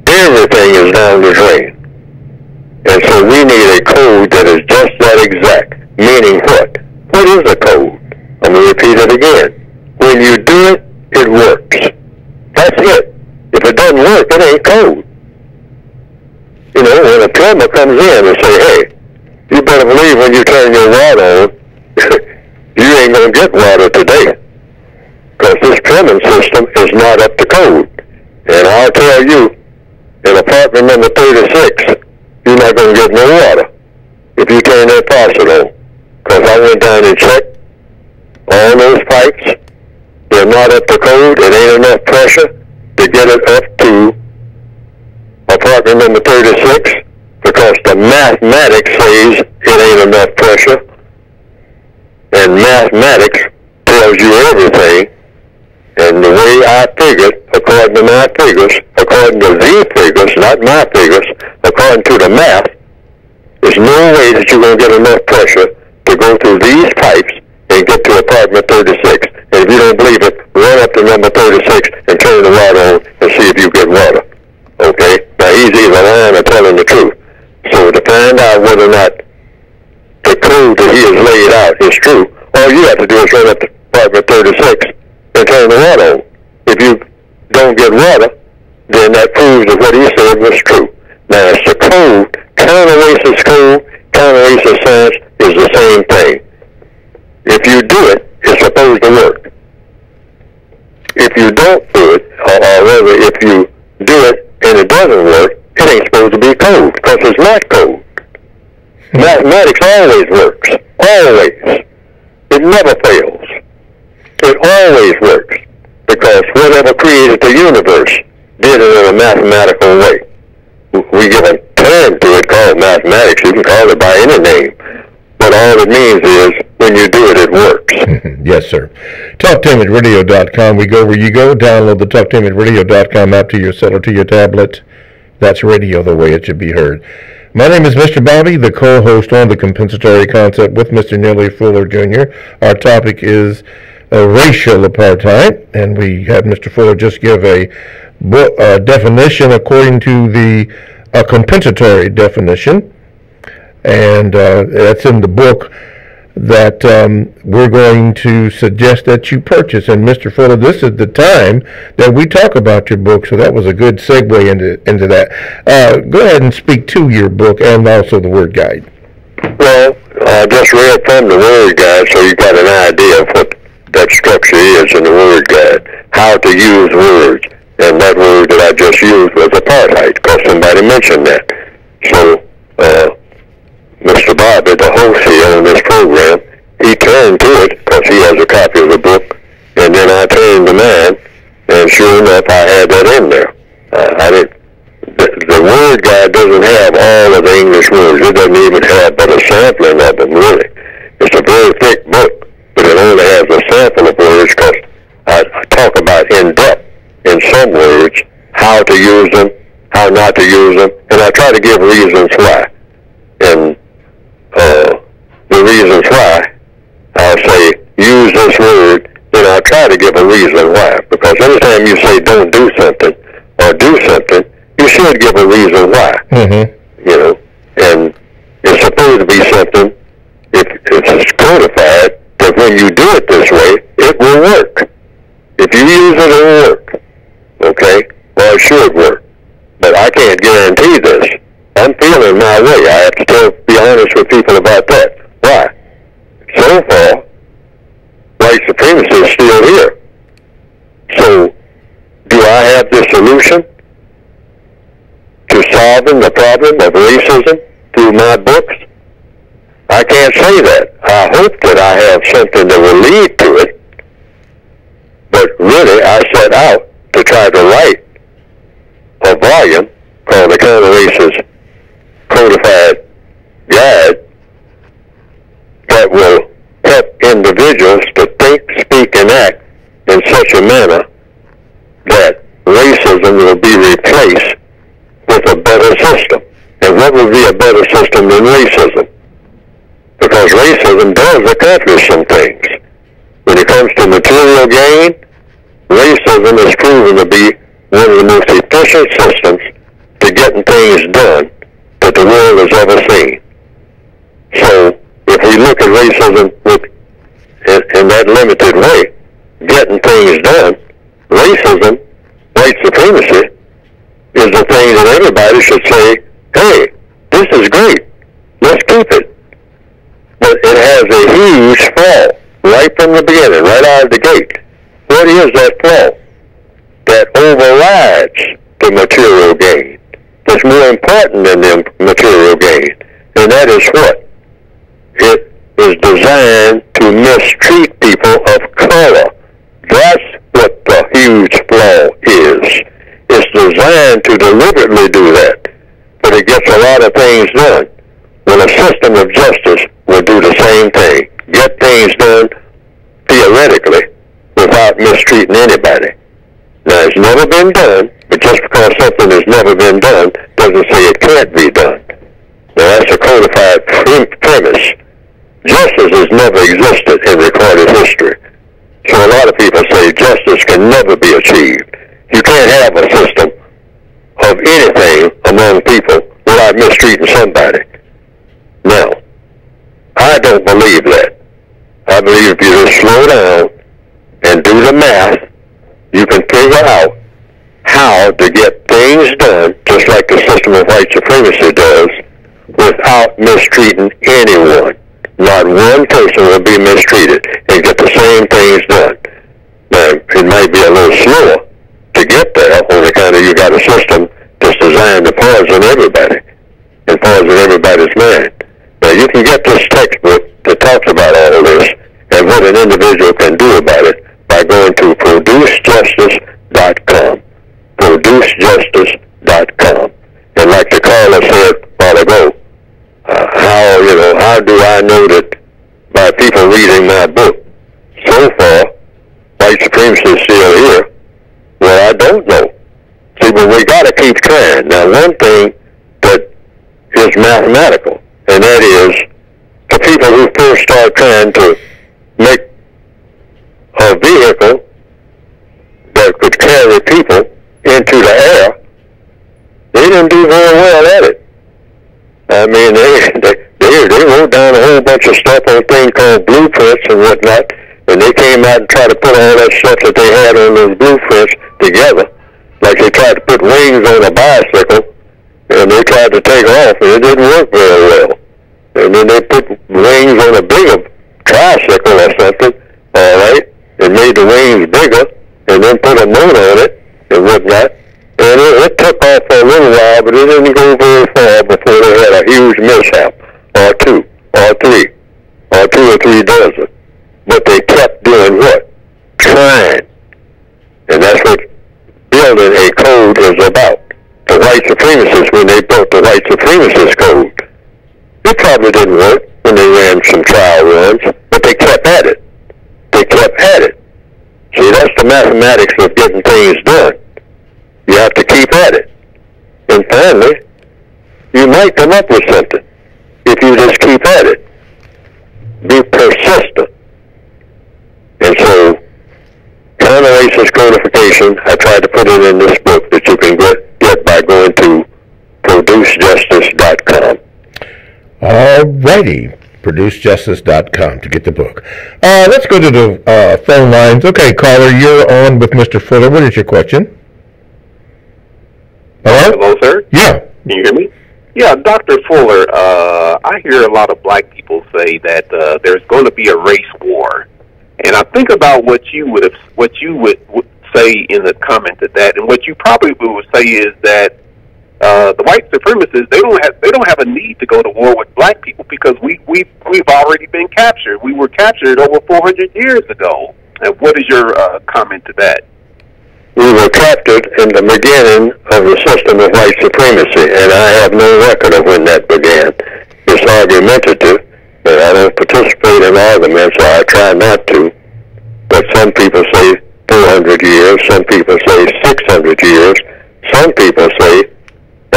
everything is down the drain. And so we need a code that is just that exact. Meaning what? What is a code? I'm going to repeat it again. When you do it, it works. That's it. If it doesn't work, it ain't code. You know, when a plumber comes in and say, hey, you better believe when you turn your water on, you ain't going to get water today. Because this plumbing system is not up to code. And I'll tell you, in apartment number 36, you're not going to get no water if you turn that faucet on. Because I went down and checked all those pipes. They're not up to code. It ain't enough pressure to get it up to apartment number 36 because the mathematics says it ain't enough pressure. And mathematics tells you everything. And the way I figured, according to my figures, according to the figures, not my figures, according to the math, there's no way that you're going to get enough pressure to go through these pipes and get to apartment 36. And if you don't believe it, run up to number 36 and turn the water on and see if you get water. Okay? Now, he's either lying or telling the truth. So to find out whether or not the code that he has laid out is true, all you have to do is run up to apartment 36 and turn the water on. If you don't get water, then that proves that what he said was true. Now, it's the code. Counter-racist code, counter-racist science is the same thing. If you do it, it's supposed to work. If you don't do it, or rather, if you do it and it doesn't work, it ain't supposed to be code, because it's not code. Mathematics always works. Always. It never fails. It always works, because whatever created the universe did it in a mathematical way. We give a term to it called mathematics. You can call it by any name. But all it means is when you do it, it works. Yes, sir. TalkTameItRadio.com. We go where you go. Download the TalkTameItRadio.com app to your cell or to your tablet. That's radio the way it should be heard. My name is Mr. Bobby, the co-host on the Compensatory Concept with Mr. Neely Fuller Jr. Our topic is racial apartheid, and we had Mr. Fuller just give a definition according to the compensatory definition, and that's in the book that we're going to suggest that you purchase. And Mr. Fuller, this is the time that we talk about your book, so that was a good segue into that. Go ahead and speak to your book and also the word guide. Well, I just read from the word guide, so you got an idea of what that structure is in the word guide, how to use words. And that word that I just used was apartheid, because somebody mentioned that. So, Mr. Bobby, the host here on this program, he turned to it because he has a copy of the book, and then I turned to mine, and sure enough, I had that in there. The word guide doesn't have all of the English words. It doesn't even have but a sampling of them, really. It's a very thick book, but it only has a sample of words because I talk about in depth in some words how to use them, how not to use them, and I try to give reasons why. And the reasons why, I'll say, use this word, then I'll try to give a reason why. Because anytime you say don't do something or do something, you should give a reason why. Mm-hmm. You know, and it's supposed to be something, if it's codified, that when you do it this way, it will work. If you use it, it will work. Okay? Well, it should work. But I can't guarantee this. I'm feeling my way. I have to be honest with people about that. Why? So far, white supremacy is still here. So, do I have the solution to solving the problem of racism through my books? I can't say that. I hope that I have something that will lead to it. But really, I set out to try to write a volume called the Counter-Racist Codified Guide that will help individuals to think, speak, and act in such a manner that racism will be replaced with a better system. And what would be a better system than racism? Because racism does accomplish some things. When it comes to material gain, racism is proven to be one of the most efficient systems to getting things done that the world has ever seen. So, if we look at racism in that limited way, getting things done, racism, white supremacy, is the thing that everybody should say, hey, this is great, let's keep it. But it has a huge flaw right from the beginning, right out of the gate. What is that flaw? That overrides the material gain. That's more important than the material gain. And that is what? It is designed to mistreat people of color. That's what the huge flaw is. It's designed to deliberately do that. But it gets a lot of things done. Well, a system of justice will do the same thing. Get things done theoretically without mistreating anybody. Now, it's never been done, but just because something has never been done doesn't say it can't be done. Now, that's a codified premise. Justice has never existed in recorded history. So a lot of people say justice can never be achieved. You can't have a system of anything among people without mistreating somebody. Now, I don't believe that. I believe if you just slow down and do the math, you can figure out how to get things done, just like the system of white supremacy does, without mistreating anyone. Not one person will be mistreated and get the same things done. Now, it might be a little slower to get there, on account of you got a system that's designed to poison everybody and poison everybody's mind. Now, you can get this textbook that talks about all of this, and how do I know that by people reading my book? So far, white supremacy is still here. Well, I don't know. See, but we got to keep trying. Now, one thing that is mathematical, and that is the people who first start trying to make a vehicle that could carry people into the air, they didn't do very well at it. I mean, they wrote down a whole bunch of stuff on a thing called blueprints and whatnot, and they came out and tried to put all that stuff that they had on those blueprints together. Like they tried to put wings on a bicycle, and they tried to take off, and it didn't work very well. And then they put wings on a bigger tricycle or something, all right, and made the wings bigger, and then put a motor on it and whatnot. And it took off for a little while, but it didn't go very far before they had a huge mishap, or two, or three, or 2 or 3 dozen. But they kept doing what? Trying. And that's what building a code is about. The white supremacists, when they built the white supremacist code, it probably didn't work when they ran some trial runs, but they kept at it. They kept at it. See, that's the mathematics of getting things done. You have to keep at it. And finally, you might come up with something if you just keep at it. Be persistent. And so, counter-racist codification, I tried to put it in this book that you can get by going to producejustice.com. All righty. producejustice.com to get the book. Let's go to the phone lines. Okay, caller, you're on with Mr. Fuller. What is your question? Hello? Hello, sir? Yeah. Can you hear me? Yeah, Dr. Fuller, I hear a lot of black people say that there's going to be a race war. And I think about what you would say in the comment to that, and what you probably would say is that the white supremacists they don't have a need to go to war with black people because we've already been captured. We were captured over 400 years ago. And what is your comment to that? We were captured in the beginning of the system of white supremacy, and I have no record of when that began. It's argumentative, but I don't participate in arguments, so I try not to. But some people say 400 years, some people say 600 years, some people say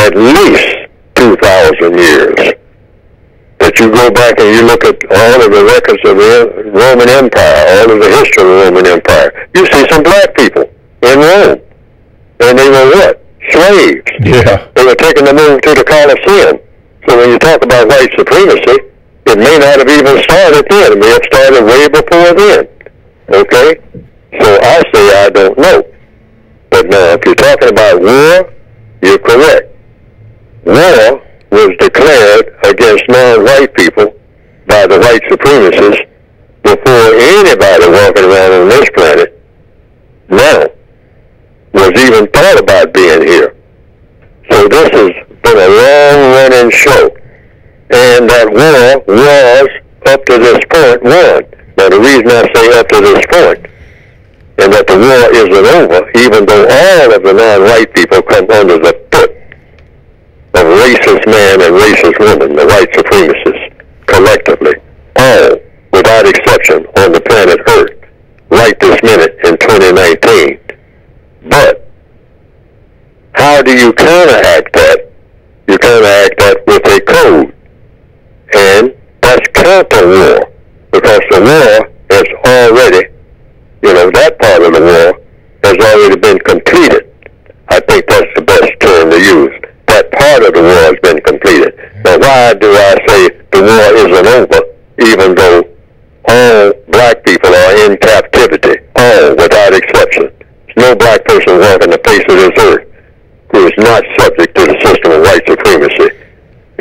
at least 2,000 years. That you go back and you look at all of the records of the Roman Empire, all of the history of the Roman Empire, you see some black people in Rome. And they were what? Slaves. Yeah. They were taken to move to the Colosseum. So when you talk about white supremacy, it may not have even started then. It may have started way before then. Okay? So I say I don't know. But now, if you're talking about war, you're correct. War was declared against non-white people by the white supremacists before anybody walking around on this planet now was even thought about being here. So this has been a long-running show. And that war was, up to this point, won. Now the reason I say up to this point, and that the war isn't over, even though all of the non-white people come under the foot of racist man and racist woman, the white supremacists, collectively, all, without exception, on the planet Earth, right this minute in 2019. But how do you counteract that? You counteract that with a code. And that's counter-war, because the war has already, that part of the war has already been completed. I think that's the best term to use. That part of the war has been completed. Now, why do I say the war isn't over, even though all black people are in captivity, all without exception? There's no black person walking the face of this earth who is not subject to the system of white supremacy.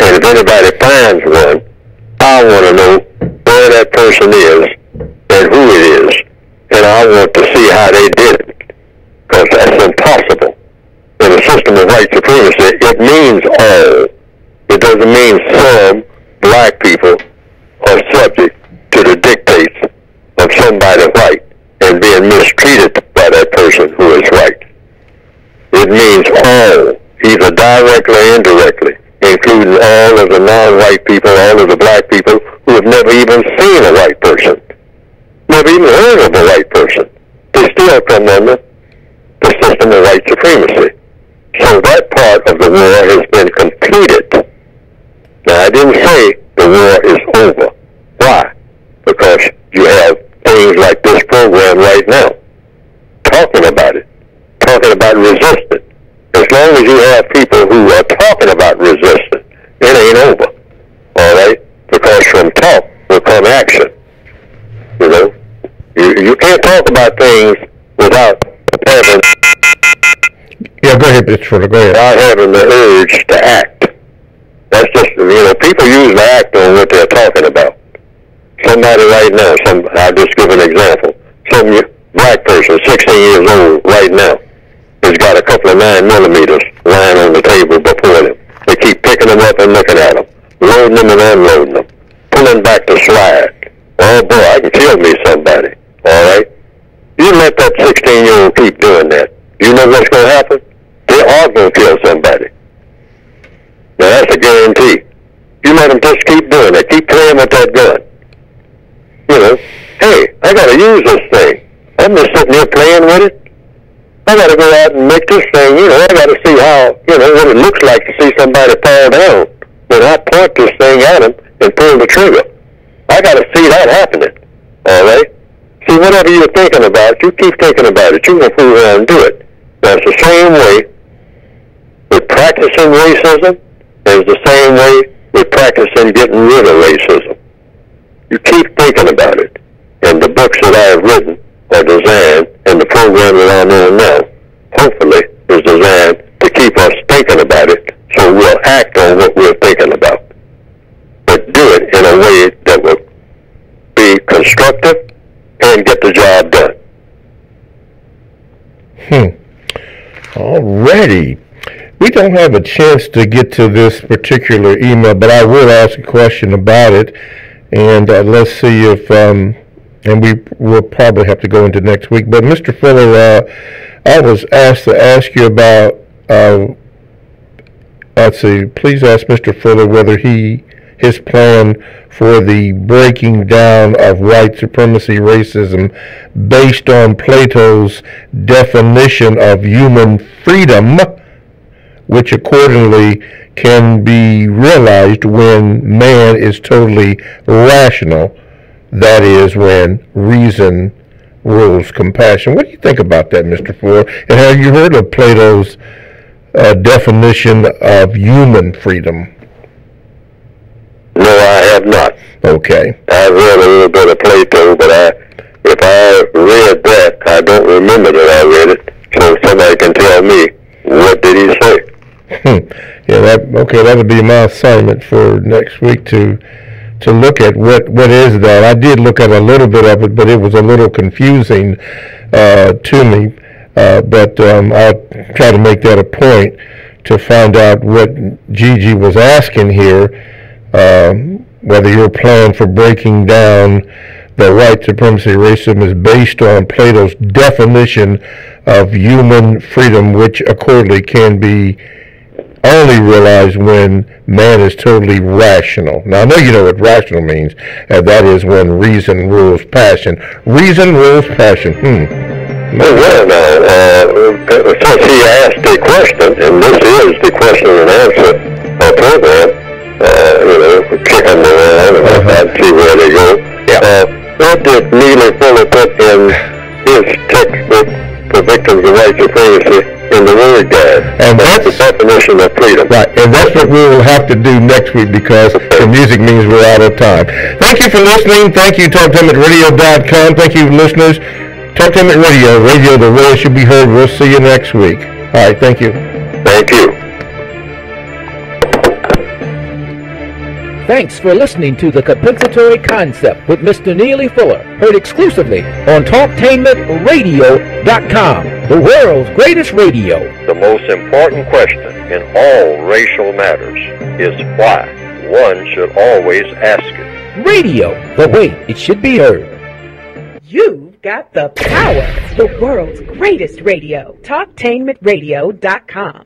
And if anybody finds one, I want to know where that person is and who it is. And I want to see how they did it. Because that's impossible. In a system of white supremacy, it means all. It doesn't mean some black people are subject to the dictates of somebody white and being mistreated by that person who is white. It means all, either directly or indirectly, including all of the non-white people, all of the black people who have never even seen a white person, never even heard of a white person. They still come under the system of white supremacy. So that part of the war has been completed. Now, I didn't say the war is over. Why? Because you have things like this program right now, talking about it, talking about resistance. As long as you have people who are talking about resistance, it ain't over. All right? Because from talk will come action. You know? You can't talk about things without having... Yeah, go ahead, Mr. Fuller, go ahead. Without having the urge to act. That's just, you know, people usually act on what they're talking about. Somebody right now, I'll just give an example. Some black person, 16 years old right now, has got a couple of 9mm lying on the table before them. They keep picking them up and looking at them, loading them and unloading them, pulling back the slide. Oh boy, I can kill me somebody. All right? You let that 16-year-old keep doing that. You know what's going to happen? They are going to kill somebody. Now that's a guarantee. You let them just keep doing it. Keep playing with that gun. You know, hey, I got to use this thing. I'm just sitting here playing with it. I got to go out and make this thing, you know, I got to see how, you know, what it looks like to see somebody fall down when I point this thing at him and pull the trigger. I got to see that happening. All right? See, whatever you're thinking about, you keep thinking about it. You can fool around and do it. Now, it's the same way with practicing racism as the same way with practicing getting rid of racism. You keep thinking about it. And the books that I have written are designed, and the program that I'm on now, hopefully, is designed to keep us thinking about it so we'll act on what we're thinking about. But do it in a way that will be constructive and get the job done. Alrighty. We don't have a chance to get to this particular email, but I will ask a question about it. And let's see if, and we will probably have to go into next week. But Mr. Fuller, I was asked to ask you about, let's see, please ask Mr. Fuller whether his plan for the breaking down of white supremacy racism based on Plato's definition of human freedom, which accordingly can be realized when man is totally rational, that is, when reason rules compassion. What do you think about that, Mr. Fuller? And have you heard of Plato's definition of human freedom? No, I have not. Okay. I've read a little bit of Plato, but if I read that, I don't remember that I read it. So somebody can tell me, what did he say? Yeah, that'll be my assignment for next week to look at what is that. I did look at a little bit of it, but it was a little confusing to me. But I'll try to make that a point to find out what Gigi was asking here, whether your plan for breaking down the white supremacy racism is based on Plato's definition of human freedom, which accordingly can be only realized when man is totally rational. Now, I know you know what rational means, and that is when reason rules passion. Reason rules passion. Well, now, since he asked a question, and this is the question and answer program, you know, kicking around and see where they go. What did Neely Fuller put in his textbook for victims of white supremacy in the Word Guide? And that's the definition of freedom. Right, and that's what we will have to do next week because the music means we're out of time. Thank you for listening. Thank you, TalkToHimAtRadio.com. Thank you, listeners. Talk to Him at Radio, the way it should be heard. We'll see you next week. All right, thank you. Thank you. Thanks for listening to the Compensatory Concept with Mr. Neely Fuller, heard exclusively on TalkTainmentRadio.com, the world's greatest radio. The most important question in all racial matters is why. One should always ask it. Radio, the way it should be heard. You've got the power, the world's greatest radio. TalkTainmentRadio.com.